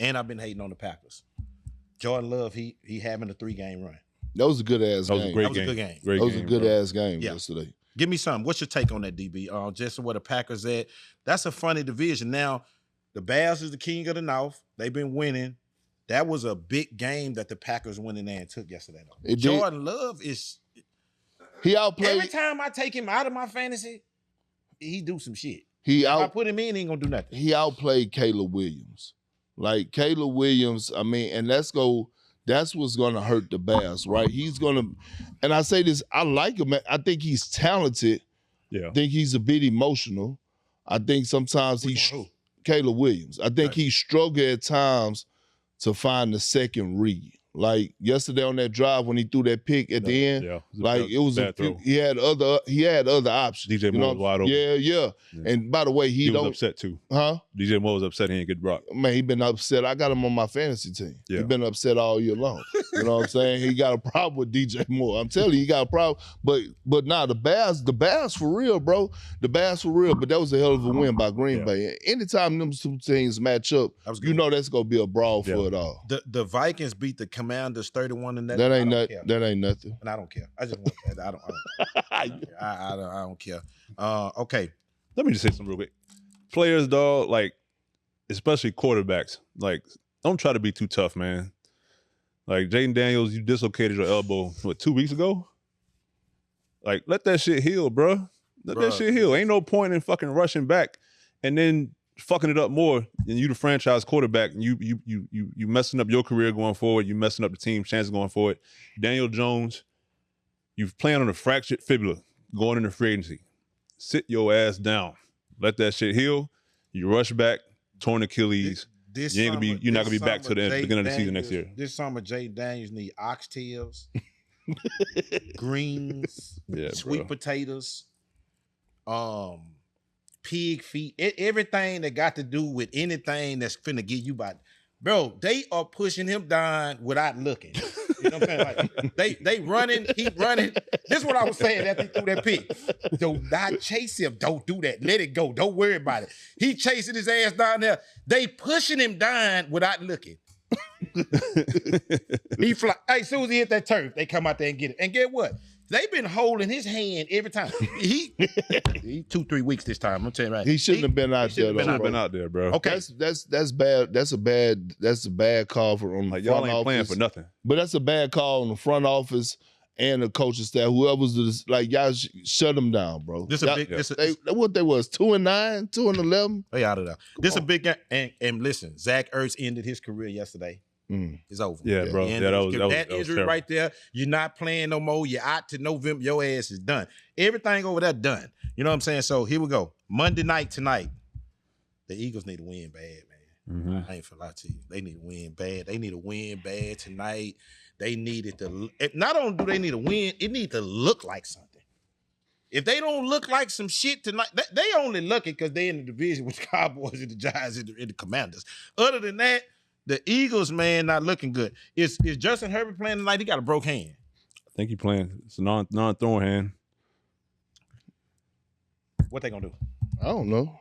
and I've been hating on the Packers. Jordan Love, he having a 3-game run. That was a good-ass game. That was a great game. Good game. That was a good-ass game yesterday. Give me something. What's your take on that, DB? Just where the Packers at. That's a funny division. Now, the Bears is the king of the North. They've been winning. That was a big game that the Packers went in there and took yesterday. Jordan Love is he outplayed. Every time I take him out of my fantasy, he do some shit. If I put him in, he ain't gonna do nothing. He outplayed Caleb Williams. Like Caleb Williams, I mean, and that's That's what's going to hurt the Bears, right? He's going to, and I say this, I like him. I think he's talented. Yeah. I think he's a bit emotional. I think sometimes Caleb Williams. I think he struggled at times to find the second read. Like yesterday on that drive when he threw that pick at the end, it was a throw. He had other options. DJ Moore was wide open. Yeah. And by the way, he was upset too. Huh? DJ Moore was upset he didn't get blocked. Man, he been upset. I got him on my fantasy team. Yeah. He been upset all year long. You know what I'm saying? He got a problem with DJ Moore. I'm telling you, he got a problem. But nah, the Bears for real, bro. The Bears for real. But that was a hell of a win by Green Bay. Anytime them two teams match up, you know that's gonna be a brawl for it all. The Vikings beat the Commanders 31-0. That ain't nothing. And I don't care. I just want that. I don't care. Okay. Let me just say something real quick. Players, dog, like, especially quarterbacks, like, don't try to be too tough, man. Like, Jaden Daniels, you dislocated your elbow, 2 weeks ago? Like, let that shit heal, bro. Let that shit heal. Ain't no point in fucking rushing back and then fucking it up more, and you the franchise quarterback, and you messing up your career going forward, you messing up the team's chances going forward. Daniel Jones, you've playing on a fractured fibula going into free agency. Sit your ass down. Let that shit heal. You rush back, torn Achilles. You're not gonna be back to the beginning of the season next year. This summer, Jay Daniels need oxtails, greens, sweet potatoes, pig feet, everything that got to do with anything that's finna get you by. Bro, they are pushing him down without looking. You know what I'm saying? Like, they running, keep running. This is what I was saying after he threw that pick. Do not chase him. Don't do that. Let it go. Don't worry about it. He chasing his ass down there. They pushing him down without looking. He fly. Hey, as soon as he hit that turf, they come out there and get it. And get what? They've been holding his hand every time. He 2-3 weeks this time. I'm telling you right. He shouldn't have been out there. Been out there, bro. Okay, that's bad. That's a bad call for on the like, front y'all ain't office. playing for nothing. But that's a bad call on the front office and the coaching staff. Whoever's like y'all shut them down, bro. This a big. What they was 2-9, 2-11. They out of there. This a big game. And listen, Zach Ertz ended his career yesterday. It's over. Yeah, bro. That injury right there, you're not playing no more. You're out to November. Your ass is done. Everything over there done. You know what I'm saying? So here we go. Monday night tonight, the Eagles need to win bad, man. I ain't for lie to you. They need to win bad. They need to win bad tonight. They need it to. Not only do they need to win, it need to look like something. If they don't look like some shit tonight, they only lucky because they in the division with the Cowboys and the Giants and the Commanders. Other than that, the Eagles, man, not looking good. Is Justin Herbert playing tonight? He got a broke hand. I think he playing. It's a non-throwing hand. What they gonna do? I don't know.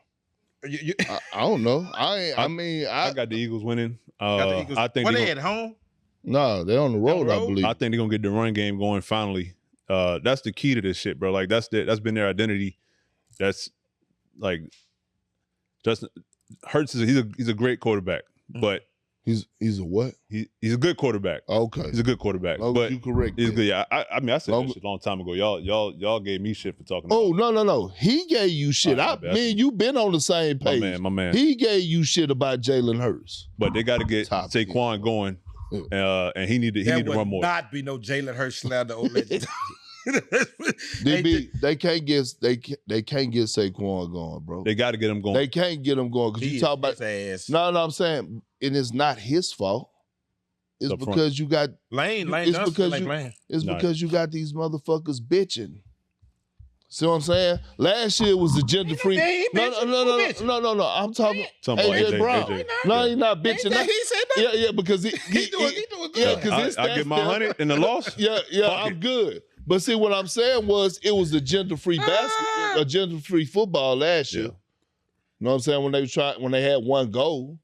I don't know. I got the Eagles winning. The Eagles. I think they at home? No, they're on the road, I believe. I think they're gonna get the run game going finally. That's the key to this shit, bro. Like that's been their identity. That's like Justin Hurts he's a great quarterback, but he's a what? He's a good quarterback. Okay, he's a good quarterback. But you correct. He's good. Yeah, I mean I said that shit a long time ago. Y'all gave me shit for talking. Oh no. He gave you shit. Me and you been on the same page. My man. He gave you shit about Jalen Hurts. But they got to get Saquon going, and he need to run more. Not be no Jalen Hurts slander. They can't get Saquon going, bro. They got to get him going. They can't get him going because you talk about ass. No, I'm saying, and it's not his fault. It's because you got Lane. It's because you got these motherfuckers bitching. See what I'm saying? Last year was the gender free. No. I'm talking AJ Brown. No, he's not bitching. He said that. Yeah, because he doing good. Yeah, because I get my 100 in the loss. Yeah, I'm good. But see, what I'm saying was it was a gender-free a gender-free football last year. You know what I'm saying? When they had one goal.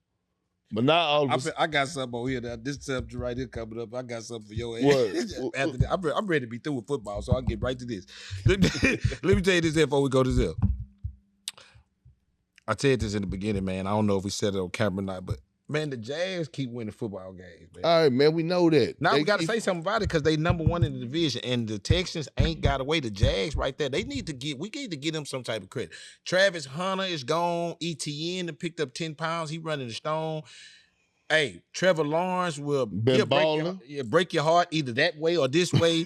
But now all of I got something over here. This subject right here coming up. I got something for your ass. After that, I'm ready to be through with football, so I'll get right to this. Let me tell you this before we go to this. I said this in the beginning, man. I don't know if we said it on camera or not, but man, the Jags keep winning football games, man. All right, man, we know that. Now we got to say something about it because they #1 in the division, and the Texans ain't got away. The Jags right there, we need to get them some type of credit. Travis Hunter is gone. ETN picked up 10 pounds. He running the stone. Hey, Trevor Lawrence will break your heart either that way or this way,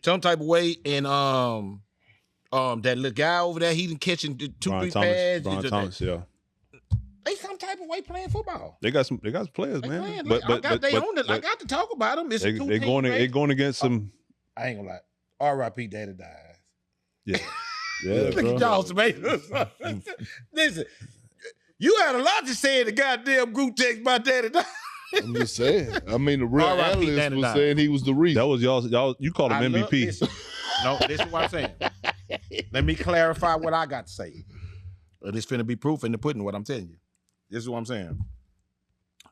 some type of way. And that little guy over there, he done catching 2-3 pads. Brian Thomas, yeah. They some type of way playing football. They got some players, man. Playing, I got to talk about them. It's they going against some. I ain't gonna lie. R.I.P. Daddy dies. Yeah. Yeah, look at y'all, tomatoes. Listen, you had a lot to say in the goddamn group text about Daddy died. I'm just saying. I mean, the real analyst was saying he was the reason. That was y'all. You called him MVP. Listen what I'm saying. Let me clarify what I got to say. It's finna be proof in the pudding. What I'm telling you. This is what I'm saying.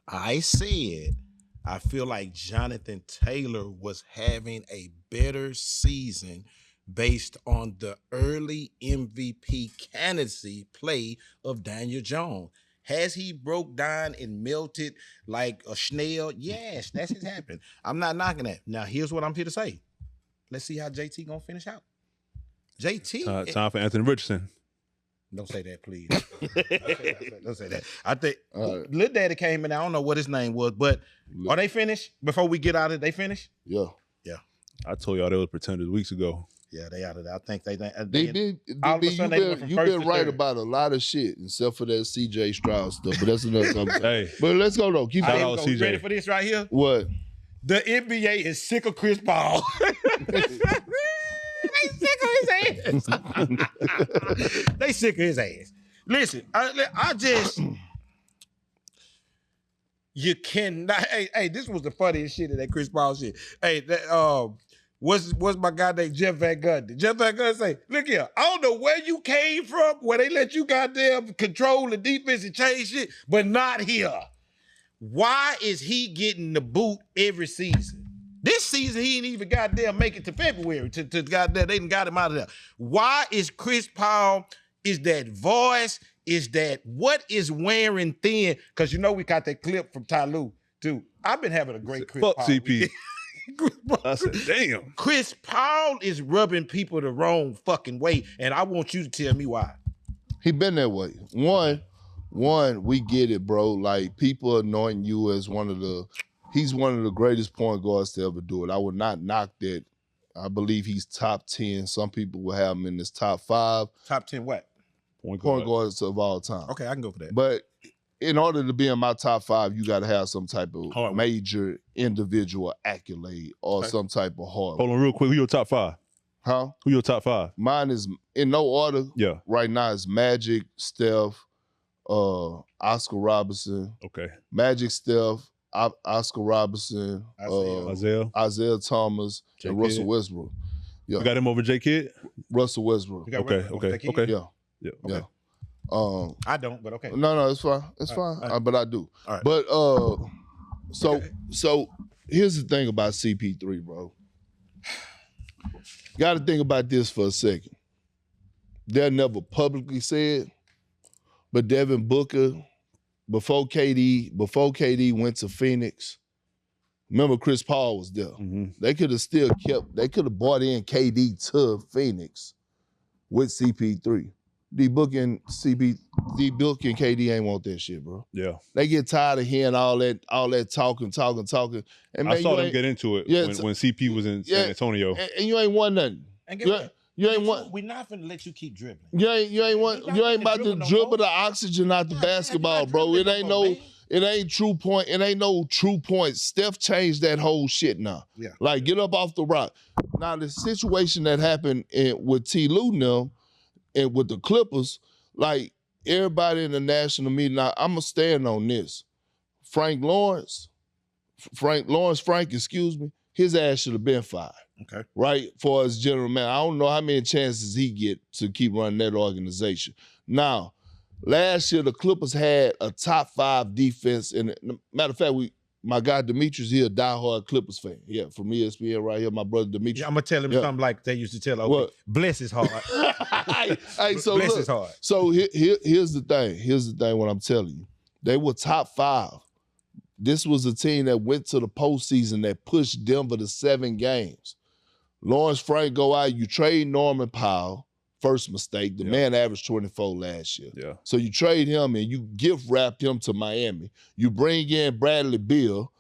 I said I feel like Jonathan Taylor was having a better season based on the early MVP candidacy play of Daniel Jones. Has he broke down and melted like a snail? Yes, that's what's happened. I'm not knocking that. Now, here's what I'm here to say. Let's see how JT gonna finish out. JT. Time for Anthony Richardson. Don't say that, please. Don't say that. I think Lil Daddy came in. I don't know what his name was, but are they finished? Before we get out of it, they finished? Yeah. Yeah. I told y'all they were pretenders weeks ago. Yeah, they out of there. I think they did. You've been right about a lot of shit, except for that CJ Stroud stuff. But that's another conversation. Hey, but let's go though. Keep going. CJ. Ready for this right here? What? The NBA is sick of Chris Paul. They sick of his ass. They sick of his ass. Listen, I just you cannot. Hey, this was the funniest shit of that Chris Paul shit. Hey, that what's my guy named Jeff Van Gundy? Jeff Van Gundy say, look here, I don't know where you came from, where they let you goddamn control the defense and change shit, but not here. Why is he getting the boot every season? This season, he ain't even goddamn make it to February to goddamn, they done got him out of there. Why is Chris Paul, is that voice, is that what is wearing thin? Because you know we got that clip from Ty Lue, too. I've been having a great Chris Paul. Fuck CP. I said, damn. Chris Paul is rubbing people the wrong fucking way, and I want you to tell me why. He been that way. One, we get it, bro. Like, people anointing you as he's one of the greatest point guards to ever do it. I would not knock that. I believe he's top 10. Some people will have him in his top 5. Top 10 what? Point guards of all time. Okay, I can go for that. But in order to be in my top 5, you got to have some type of major individual accolade or some type of hard. Hold on real quick. Who your top 5? Huh? Who your top 5? Mine is, in no order. Yeah. Right now it's Magic, Steph, Oscar Robertson. Okay. Magic, Steph, Oscar Robertson, Isaiah Thomas, J. and Russell Westbrook. Yeah. You got him over J. Kidd? Russell Westbrook. Okay. Yeah. Okay. I don't, but okay. No, it's fine. It's fine. Right. But I do. All right. But so here's the thing about CP3, bro. Got to think about this for a second. They'll never publicly say it, but Devin Booker, before KD went to Phoenix, remember Chris Paul was there. Mm-hmm. They could have brought in KD to Phoenix with CP3. D-Book and KD ain't want that shit, bro. Yeah. They get tired of hearing all that talking. And man, I saw them get into it when CP was in San Antonio. And you ain't won nothing. And get what? You ain't want. We're not finna let you keep dribbling. You ain't about to dribble the oxygen out the basketball, bro. It ain't true point. It ain't no true point. Steph changed that whole shit now. Yeah. Like, get up off the rock. Now, the situation that happened with T. Lue now and with the Clippers, like, everybody in the national media, now, I'm going to stand on this. Frank, excuse me, his ass should have been fired. Okay. Right? For as general man. I don't know how many chances he get to keep running that organization. Now, last year, the Clippers had a top 5 defense. And matter of fact, my guy Demetrius, he a diehard Clippers fan. Yeah, from ESPN right here, my brother Demetrius. Yeah, I'm going to tell him something like they used to tell. Okay, bless his heart. So bless his heart. So here's the thing. Here's the thing what I'm telling you. They were top 5. This was a team that went to the postseason that pushed Denver to 7 games. Lawrence Frank go out, you trade Norman Powell first mistake. The man averaged 24 last year. Yeah. So you trade him and you gift wrapped him to Miami. You bring in Bradley Beal,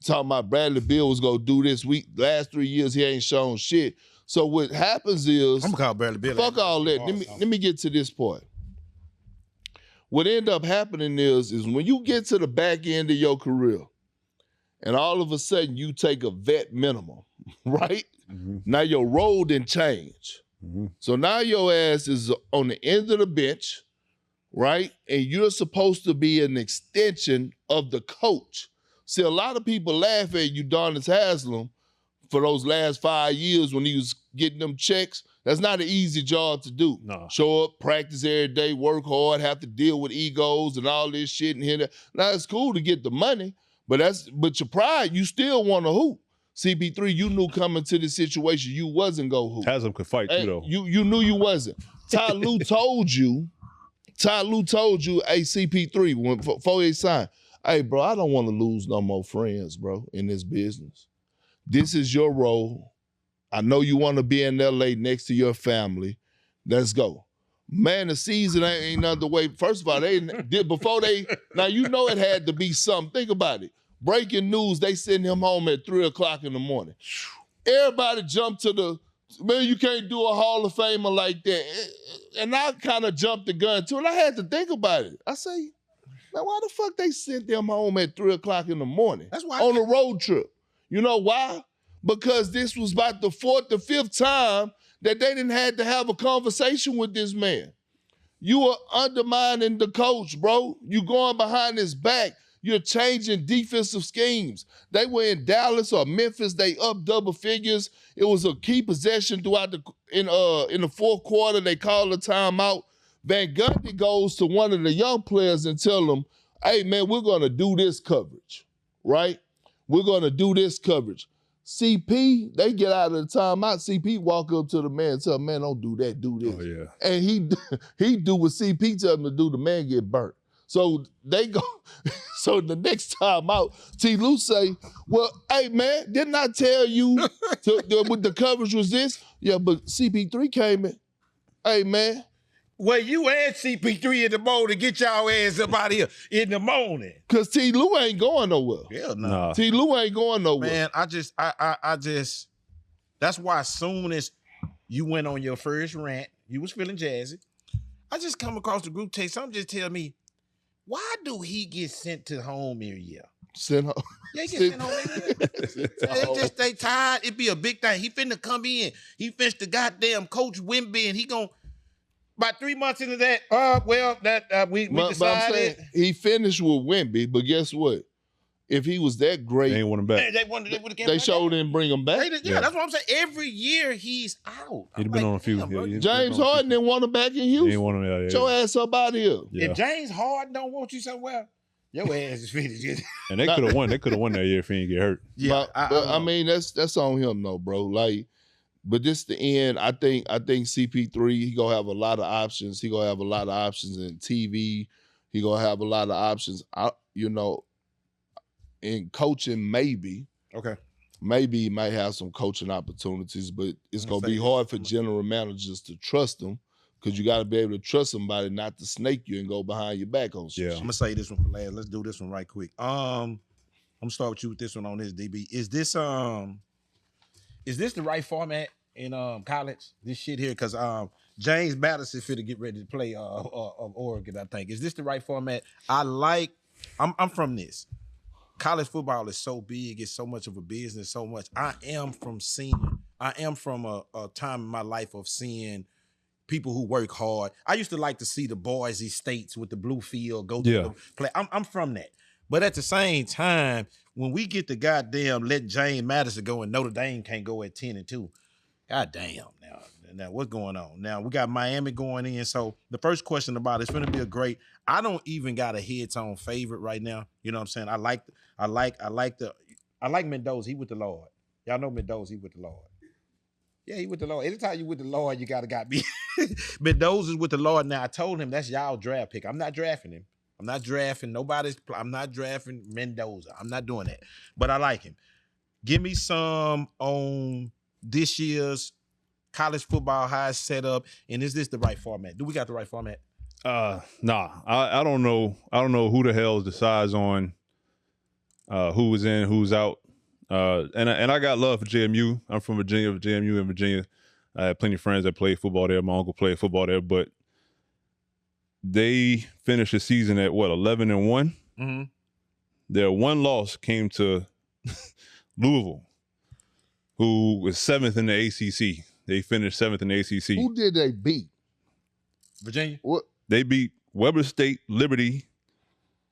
talking about Bradley Beal was going to do this week. Last 3 years, he ain't shown shit. So what happens is, I'm going to call Bradley Beal. Fuck all that. Let me get to this point. What end up happening is when you get to the back end of your career, and all of a sudden you take a vet minimum, right? Mm-hmm. Now your role didn't change. Mm-hmm. So now your ass is on the end of the bench, right? And you're supposed to be an extension of the coach. See, a lot of people laugh at you, Udonis Haslam, for those last 5 years when he was getting them checks. That's not an easy job to do. No. Show up, practice every day, work hard, have to deal with egos and all this shit and here. Now it's cool to get the money, but your pride, you still want to hoop. CP3, you knew coming to this situation you wasn't gonna hoop. Haslam could fight too, though. You knew you wasn't. Ty Lue told you, hey, CP3, before he signed, hey, bro, I don't want to lose no more friends, bro, in this business. This is your role. I know you want to be in LA next to your family. Let's go. Man, the season ain't another way. First of all, now you know it had to be something. Think about it. Breaking news, they send him home at 3 o'clock in the morning. Everybody jumped to man, you can't do a Hall of Famer like that. And I kind of jumped the gun too, and I had to think about it. I say, man, why the fuck they sent them home at 3 o'clock in the morning? That's why on a road trip. You know why? Because this was about the 4th or 5th time that they didn't have to have a conversation with this man. You are undermining the coach, bro. You going behind his back. You're changing defensive schemes. They were in Dallas or Memphis. They up double figures. It was a key possession throughout in the fourth quarter. They called a timeout. Van Gundy goes to one of the young players and tell them, hey, man, we're going to do this coverage, right? We're going to do this coverage. CP, they get out of the timeout. CP walk up to the man and tell him, man, don't do that, do this. Oh, yeah. And he do what CP tell him to do. The man get burnt. So they go, so the next time out, T. Lue say, well, hey, man, didn't I tell you what the coverage was this? Yeah, but CP3 came in. Hey, man. Well, you and CP3 in the morning to get y'all ass up out of here in the morning. Because T. Lue ain't going nowhere. Hell no. Nah. T. Lue ain't going nowhere. Man, I just, that's why as soon as you went on your first rant, you was feeling jazzy. I just come across the group text. Some just tell me, why do he get sent to home every year? Sent home. Yeah, he get sent home every year. They tired. It be a big thing. He finna come in. He finished the goddamn Coach Wimby, and he gon' about 3 months into that. We decided. But I'm saying, he finished with Wimby, but guess what? If he was that great, They ain't want him back. they showed didn't bring him back. Yeah, that's what I'm saying. Every year he's out. He'd been on a few. Yeah, James Harden didn't want him back in Houston. He ain't want him. Yeah. Get your ass up out of here. Yeah. If James Harden don't want you somewhere, your ass is finished. And they could have won. They could have won that year if he didn't get hurt. Yeah, but I mean that's on him though, bro. Like, but this the end. I think CP3 he gonna have a lot of options. He gonna have a lot of options in TV. He gonna have a lot of options. In coaching, maybe he might have some coaching opportunities, but it's gonna be hard for general managers to trust him because you got to be able to trust somebody not to snake you and go behind your back on shit. I'm gonna say this one for last. Let's do this one right quick. I'm gonna start with you with this one on this, DB. Is this the right format in college? This shit here, because James Madison finna get ready to play of Oregon. I think is this the right format? I'm from this. College football is so big, it's so much of a business, so much. I am from a time in my life of seeing people who work hard. I used to like to see the Boise States with the blue field go to the play. I'm from that. But at the same time, when we get the goddamn let James Madison go and Notre Dame can't go at 10-2, goddamn now what's going on? Now we got Miami going in. So the first question about it's going to be a great. I don't even got a heads-on favorite right now. You know what I'm saying? I like Mendoza. He with the Lord. Y'all know Mendoza. He with the Lord. Yeah, he with the Lord. Anytime you with the Lord, you got me. Mendoza's with the Lord. Now I told him that's y'all draft pick. I'm not drafting him. I'm not drafting Mendoza. I'm not doing that. But I like him. Give me some on this year's college football, how it's set up, and is this the right format? Do we got the right format? Nah. I don't know. I don't know who the hell decides on who was in, who's out. And I got love for JMU. I'm from Virginia, JMU in Virginia. I had plenty of friends that played football there. My uncle played football there, but they finished the season at 11-1. Mm-hmm. Their one loss came to Louisville, who was 7th in the ACC. They finished 7th in the ACC. Who did they beat? Virginia. What? They beat Weber State, Liberty.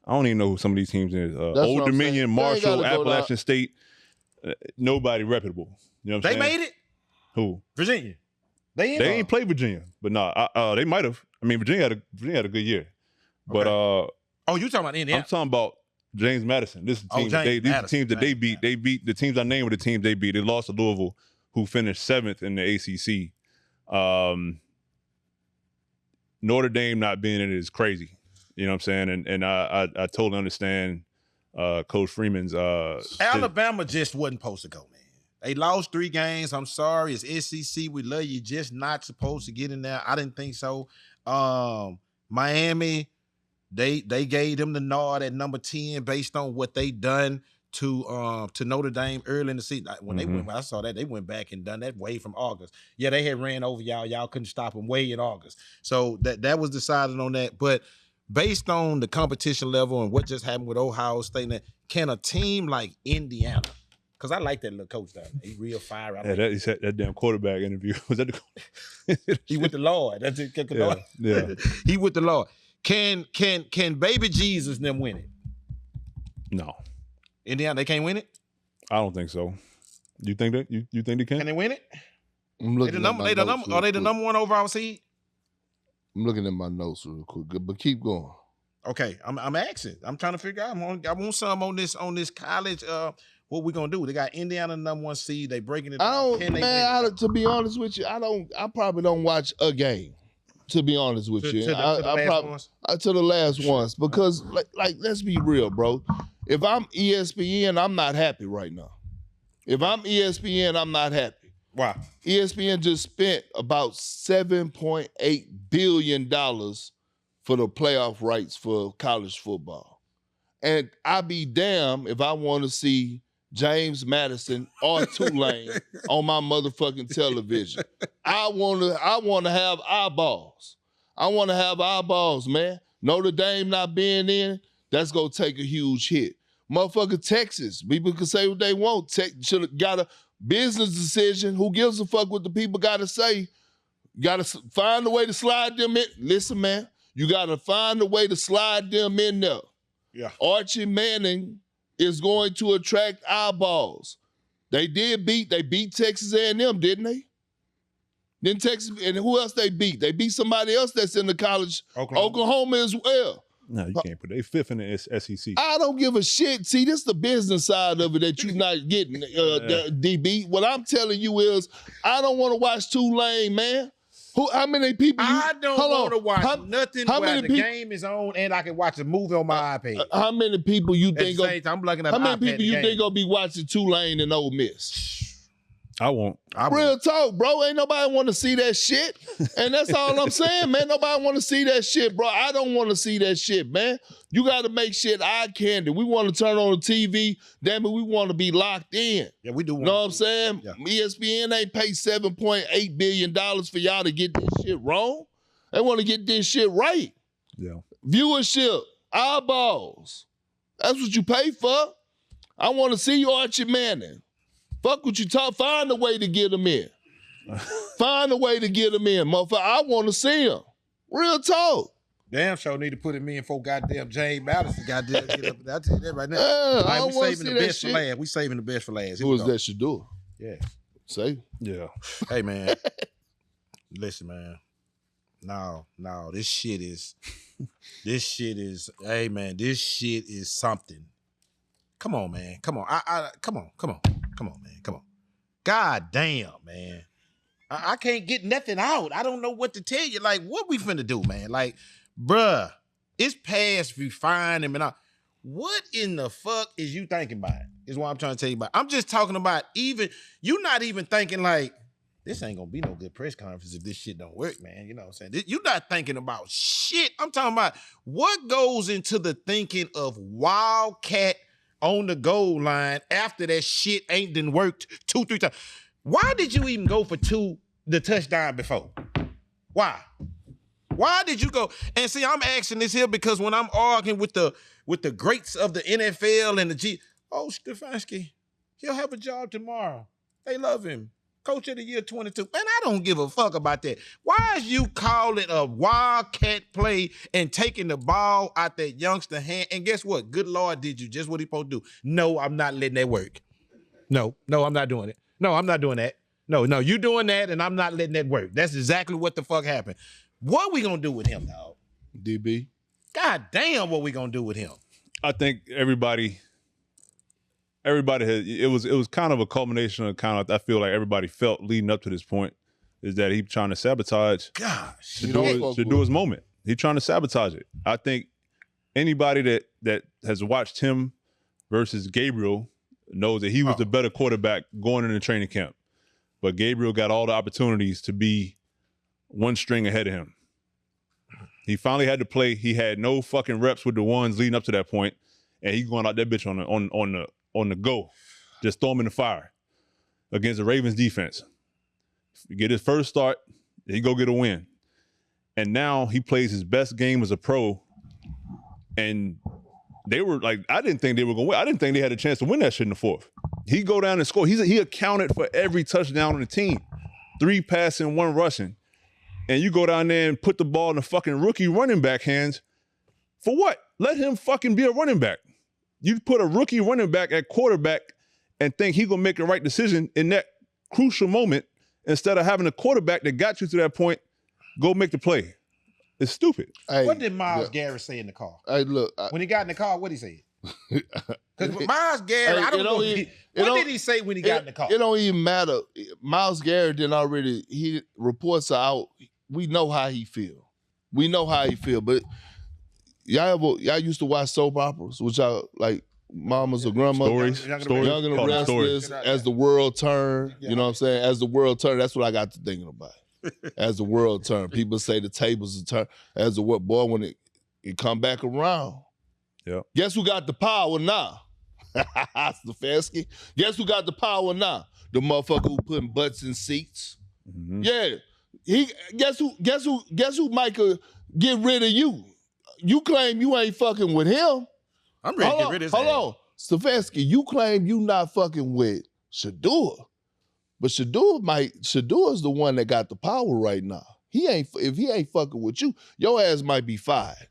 I don't even know who some of these teams is. Old Dominion, Marshall, Appalachian State. Nobody reputable. You know what I'm saying? They made it? Who? Virginia. They ain't played Virginia, but nah, they might have. I mean, Virginia had a good year, but oh, you talking about Indiana? I'm talking about James Madison. This is the team these are the teams that they beat. They beat the teams I named were the teams they beat. They lost to Louisville, who finished 7th in the ACC. Notre Dame not being in it is crazy. You know what I'm saying? And I totally understand Coach Freeman's. Alabama just wasn't supposed to go, man. They lost 3 games. I'm sorry. It's SEC. We love you. Just not supposed to get in there. I didn't think so. Miami, they gave them the nod at number 10 based on what they done to Notre Dame early in the season. When they went, I saw that they went back and done that way from August. Yeah, they had ran over y'all. Y'all couldn't stop them way in August. So that was decided on that. But based on the competition level and what just happened with Ohio State, can a team like Indiana? Because I like that little coach down there. He's real fire. He said that damn quarterback interview. Was that the He with the Lord. That's it. Yeah. He with the Lord. Can baby Jesus them win it? No. Indiana, they can't win it? I don't think so. You think that? You think they can? Can they win it? I'm looking Are they the number 1 overall seed? I'm looking at my notes real quick, but keep going. Okay, I'm asking. I'm trying to figure out. I want some on this college. What we gonna do? They got Indiana number 1 seed. They breaking it down. To be honest with you, I probably don't watch a game. To be honest with you, to the last ones, because like let's be real, bro. If I'm ESPN, I'm not happy right now. If I'm ESPN, I'm not happy. Why? ESPN just spent about $7.8 billion for the playoff rights for college football. And I be damned if I want to see James Madison or Tulane on my motherfucking television. I want to have eyeballs. I want to have eyeballs, man. Notre Dame not being in, that's going to take a huge hit. Motherfucker Texas, people can say what they want. Should have got a business decision. Who gives a fuck what the people got to say? Got to find a way to slide them in. Listen, man, you got to find a way to slide them in there. Yeah. Archie Manning is going to attract eyeballs. They beat Texas A&M, didn't they? Then Texas, and who else they beat? They beat somebody else that's in the college, Oklahoma as well. No, you can't put it. They 5th in the SEC. I don't give a shit. See, this is the business side of it that you're not getting, DB. What I'm telling you is, I don't want to watch Tulane, man. How many people? I don't want to watch nothing where the game is on and I can watch a movie on my iPad. How many people you think? I'm looking at how many people you think gonna be watching Tulane and Ole Miss? I won't. Real talk, bro. Ain't nobody want to see that shit. And that's all I'm saying, man. Nobody want to see that shit, bro. I don't want to see that shit, man. You got to make shit eye candy. We want to turn on the TV. Damn it, we want to be locked in. Yeah, we do. Know what I'm saying? Yeah. ESPN ain't paid $7.8 billion for y'all to get this shit wrong. They want to get this shit right. Yeah. Viewership, eyeballs. That's what you pay for. I want to see you, Archie Manning. Fuck what you talk. Find a way to get them in. Find a way to get them in, motherfucker. I want to see them. Real talk. Damn sure need to put him in for goddamn James Madison. Goddamn get up. I'll tell you that right now. All right, we saving the best for last. We saving the best for last. Who is that should do? Yeah. Say. Yeah. Hey, man. Listen, man. No. This shit is, hey, man, this shit is something. Come on, man. Come on. Come on, man. Come on. God damn, man. I can't get nothing out. I don't know what to tell you. Like, what we finna do, man? Like, bruh, it's past refining him and all. What in the fuck is you thinking about? Is what I'm trying to tell you about. I'm just talking about you not even thinking like, this ain't gonna be no good press conference if this shit don't work, man. You know what I'm saying? You're not thinking about shit. I'm talking about what goes into the thinking of Wildcat on the goal line after that shit ain't done worked 2-3 times. Why did you even go for the touchdown before? Why? Why did you go? And see, I'm asking this here because when I'm arguing with the greats of the NFL and Stefanski, he'll have a job tomorrow. They love him. Coach of the year 22. Man, I don't give a fuck about that. Why is you calling a wildcat play and taking the ball out that youngster hand? And guess what? Good Lord, did you just what he supposed to do? No, I'm not letting that work. No, I'm not doing it. No, I'm not doing that. No, you doing that and I'm not letting that work. That's exactly what the fuck happened. What we gonna do with him, dog? DB? God damn, what we gonna do with him? I think everybody had, it was kind of a culmination of I feel like everybody felt leading up to this point is that he trying to sabotage to do his moment. He trying to sabotage it. I think anybody that has watched him versus Gabriel knows that he was the better quarterback going into training camp. But Gabriel got all the opportunities to be one string ahead of him. He finally had to play. He had no fucking reps with the ones leading up to that point, and he going out that bitch on the go. Just throw him in the fire against the Ravens defense. You get his first start, he go get a win. And now he plays his best game as a pro, and they were like, I didn't think they were going to win. I didn't think they had a chance to win that shit in the fourth. He go down and score. He accounted for every touchdown on the team. 3 passing, 1 rushing. And you go down there and put the ball in the fucking rookie running back hands. For what? Let him fucking be a running back. You put a rookie running back at quarterback and think he gonna make the right decision in that crucial moment instead of having a quarterback that got you to that point go make the play. It's stupid. Hey, what did Myles Garrett say in the car? Hey, look. When he got in the car, what did he say? Because Myles Garrett, I don't know. What did he say when he got in the car? It don't even matter. Myles Garrett he reports are out. We know how he feel. But y'all used to watch soap operas, which y'all like mamas or grandmas. Stories. Young and the Restless, As the World Turned. You know what I'm saying? As the World Turned. That's what I got to thinking about. As the world turned. People say the tables are turned. As the world, boy, when it come back around. Yeah. Guess who got the power now? Stefanski. Guess who got the power now? The motherfucker who putting butts in seats. Mm-hmm. Yeah. Guess who might get rid of you? You claim you ain't fucking with him. I'm ready to get rid of his ass. Hold on. Stefanski, you claim you not fucking with Shador. But Shador's the one that got the power right now. If he ain't fucking with you, your ass might be fired.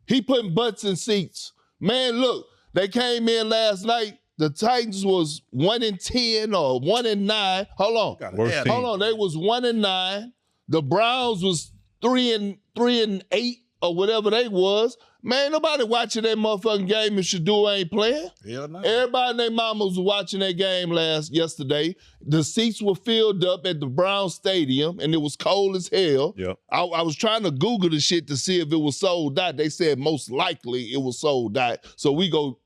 He putting butts in seats. Man, look, they came in last night. The Titans was 1-10 or 1-9. Hold on. They was 1-9. The Browns was 3-8 or whatever they was. Man, nobody watching that motherfucking game if Shador ain't playing. Hell no. Everybody and their mama was watching that game yesterday. The seats were filled up at the Brown Stadium, and it was cold as hell. Yep. I was trying to Google the shit to see if it was sold out. They said most likely it was sold out. So we go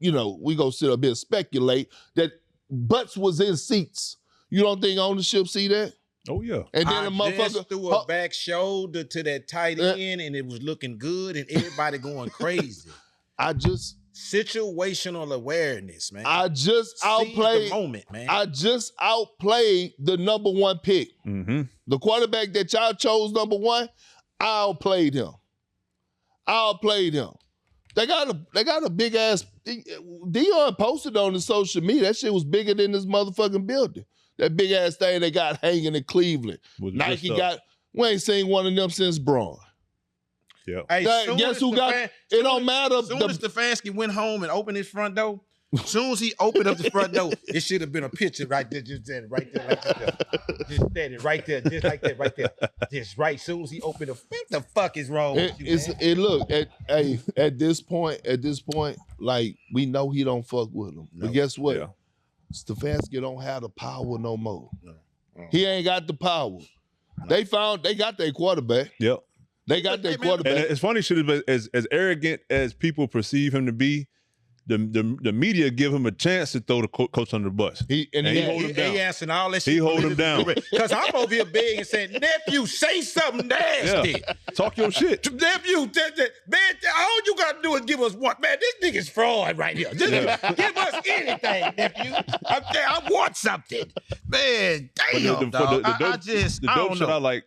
sit up here and speculate that butts was in seats. You don't think ownership see that? Oh, yeah. And then the motherfucker just threw a back shoulder to that tight end, and it was looking good, and everybody going crazy. Situational awareness, man. I just outplayed the moment, man. I just outplayed the number 1 pick. Mm-hmm. The quarterback that y'all chose number 1, I outplayed him. They got a big ass. Deion posted on his social media. That shit was bigger than this motherfucking building. That big ass thing they got hanging in Cleveland. Nike got. We ain't seen one of them since Braun. Yeah. Hey, guess who got? It don't matter. As soon as Stefanski went home and opened his front door, as soon as he opened up the front door, it should have been a picture right there, just there, right there, like that. Just steady, right there, just like that, right there. Just right. As soon as he opened what the fuck is wrong with you, man? Look, at this point, like, we know he don't fuck with him. No. But guess what? Yeah. Stefanski don't have the power no more. No. He ain't got the power. No. They got their quarterback. Yep. They got their quarterback. And it's funny, as arrogant as people perceive him to be, the media give him a chance to throw the coach under the bus. He hold him down. He answering all that shit. He hold him down. Because I'm over here big and saying, nephew, say something nasty. Yeah. Talk your shit. Nephew, man, all you got to do is give us one. Man, this nigga's fraud right here. Just give us anything, nephew. I want something. Man, damn, dog. The dope shit I like,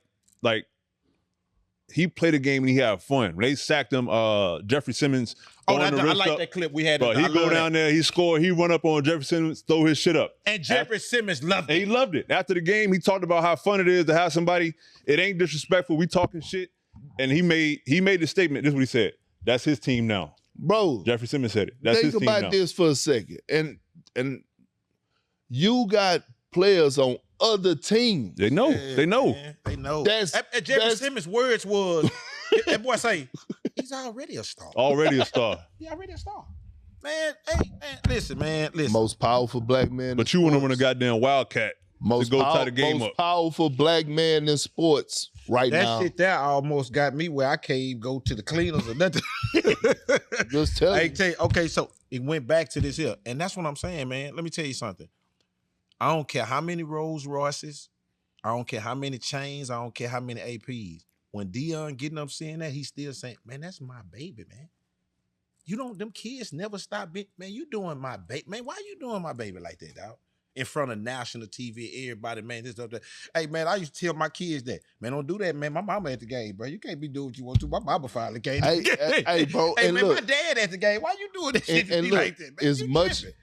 he played a game and he had fun. When they sacked him, Jeffrey Simmons. Oh, I like that clip we had. But he go down there, he score, he run up on Jeffrey Simmons, throw his shit up. And Jeffrey Simmons loved it. He loved it. After the game, he talked about how fun it is to have somebody. It ain't disrespectful. We talking shit. And he made the statement. This is what he said. That's his team now. Bro. Jeffrey Simmons said it. That's his team now. Think about this for a second. And you got players on other teams. They know. Yeah, they know. Man, they know. Jeffrey Simmons' words was, that boy say, he's already a star. Already a star. He already a star. Man, hey, man, listen. Most powerful black man. But you want to run a goddamn Wildcat to go tie the game up. Most powerful black man in sports now. That shit there almost got me where I can't even go to the cleaners or nothing. Just tell you. Okay, so it went back to this here. And that's what I'm saying, man. Let me tell you something. I don't care how many Rolls Royces. I don't care how many chains. I don't care how many APs. When Deion getting up saying that, he's still saying, man, that's my baby, man. Them kids never stop being, man, you doing my baby. Man, why you doing my baby like that, dog? In front of national TV, everybody, man, this up there. Hey, man, I used to tell my kids that, man, don't do that, man. My mama at the game, bro. You can't be doing what you want to. My mama finally came. Hey, bro. Hey, and man, look, my dad at the game. Why you doing that shit to me look, like that, man?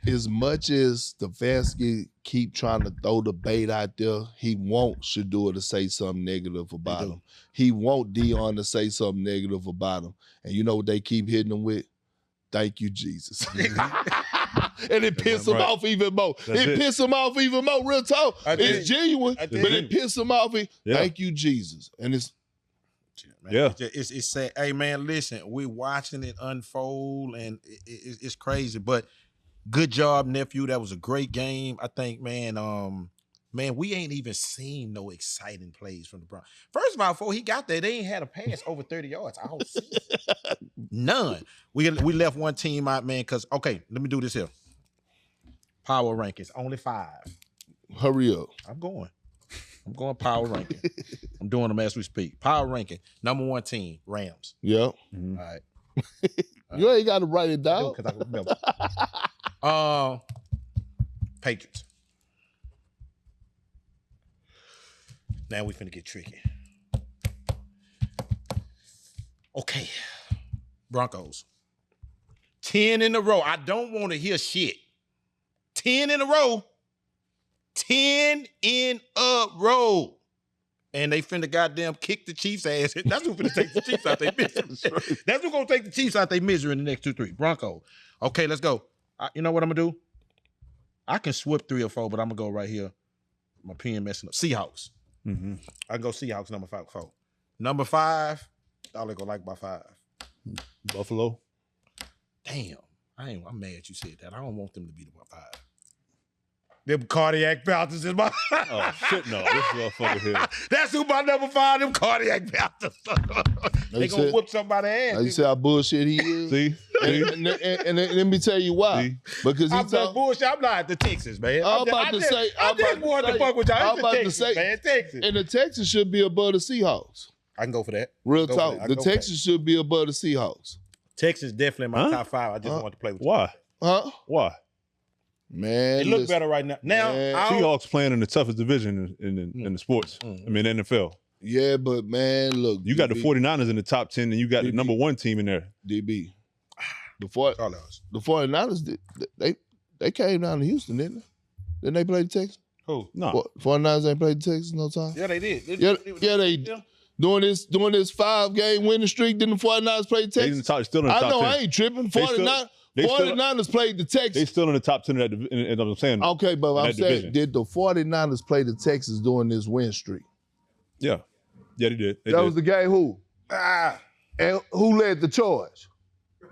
As much as Stefanski keep trying to throw the bait out there, he want Shador to say something negative about him. He want Deion to say something negative about him. And you know what they keep hitting him with? Thank you, Jesus. And it pissed him off even more. Pissed him off even more. Real talk. It's genuine, but it pissed him off. Thank you, Jesus. And it's it's sad. Hey, man, listen, we're watching it unfold, and it's crazy. But good job, nephew. That was a great game. I think, man, we ain't even seen no exciting plays from the Browns. First of all, before he got there, they ain't had a pass over 30 yards all season. None. We left one team out, man, because, okay, let me do this here. Power rankings, only 5. Hurry up. I'm going power ranking. I'm doing them as we speak. Power ranking, number 1 team, Rams. Yep. Mm-hmm. All right. You ain't got to write it down. Because I remember. Patriots. Now we finna get tricky. Okay. Broncos. 10 in a row. I don't want to hear shit. 10 in a row. 10 in a row. And they finna goddamn kick the Chiefs' ass. That's who's finna take the Chiefs out their misery. That's who's gonna take the Chiefs out their misery in the next 2-3. Broncos. Okay, let's go. You know what I'm gonna do? I can swip 3 or 4, but I'm gonna go right here. My pen messing up. Seahawks. Mm-hmm. I go Seahawks number 5. Number 5, y'all ain't gonna like my 5. Buffalo. Damn. I'm mad you said that. I don't want them to be the 5. Them cardiac Falcons is my Oh shit no. This motherfucker here. That's who my number 5, them cardiac Falcons. They gonna whoop somebody's ass. You see how bullshit he is? See? And let me tell you why. See? Because I'm not bullshit. I'm not the Texans, man. I'm about to say, man. Texas. And the Texans should be above the Seahawks. I can go for that. Real talk. The Texans should be above the Seahawks. Texas definitely in my top 5. I just want to play with you. Why? Huh? Why? Man, it look better right now. Seahawks playing in the toughest division in the sports. I mean, NFL. Yeah, but man, look. You got the 49ers in the top 10, and you got the number 1 team in there. DB. The 49ers, they came down to Houston, didn't they? Didn't they play the Texans? Who? No. 49ers ain't played the Texans no time? Yeah, they did. They During this 5-game winning streak, didn't the 49ers play the Texans? Still in the top 10. I know, I ain't tripping. 49ers played the Texans. They still in the top 10 of that division. I'm saying. Okay, but I'm saying, division. Did the 49ers play the Texans during this win streak? Yeah. Yeah, they did. That was the game who? And who led the charge?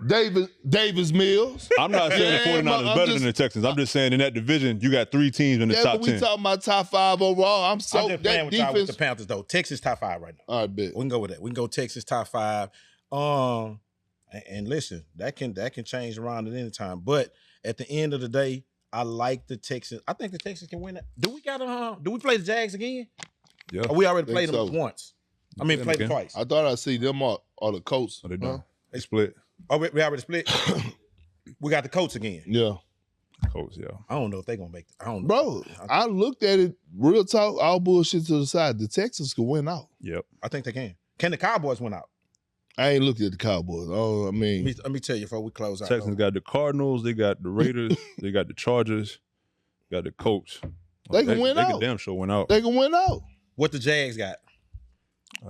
Davis Mills. I'm not saying the 49ers is better than the Texans. I'm just saying in that division, you got 3 teams in the top 10. Yeah, but we talking about top 5 overall. I'm just playing with y'all with the Panthers, though. Texas top 5 right now. All right, bet. We can go with that. We can go Texas top 5. And listen, that can change around at any time. But at the end of the day, I like the Texans. I think the Texans can win. Do we play the Jags again? Yeah. Or we already played them so. once. I mean, played them twice. I thought I see them or the Colts. Oh, they done. They split. Oh, we already split. We got the Colts again. Yeah. Colts, yeah. I don't know if they're gonna make. I don't know. Bro, I looked at it, real talk, all bullshit to the side. The Texans could win out. Yep. I think they can. Can the Cowboys win out? I ain't looked at the Cowboys. Oh, I mean, Let me tell you before we close out. Texans got the Cardinals, they got the Raiders, they got the Chargers, got the Colts. They can win They out. can damn sure win out. They can win out. What the Jags got?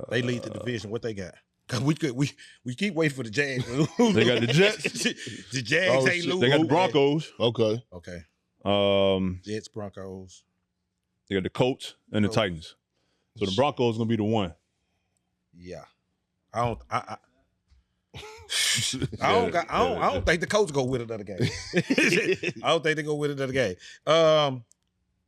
They lead the division. What they got? Cause we keep waiting for the Jags. They got the Jets. The Jags ain't losing. They got the Broncos. Okay. Okay. Jets, Broncos. They got the Colts and the Titans. So the Broncos gonna be the one. Yeah. I don't think the Colts go win another game. I don't think they go win another game.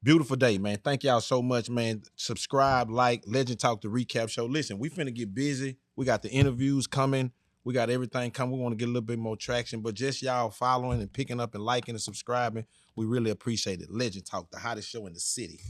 Beautiful day, man. Thank y'all so much, man. Subscribe, like, Legend Talk, the recap show. Listen, we finna get busy. We got the interviews coming. We got everything coming. We want to get a little bit more traction, but just y'all following and picking up and liking and subscribing, we really appreciate it. Legend Talk, the hottest show in the city.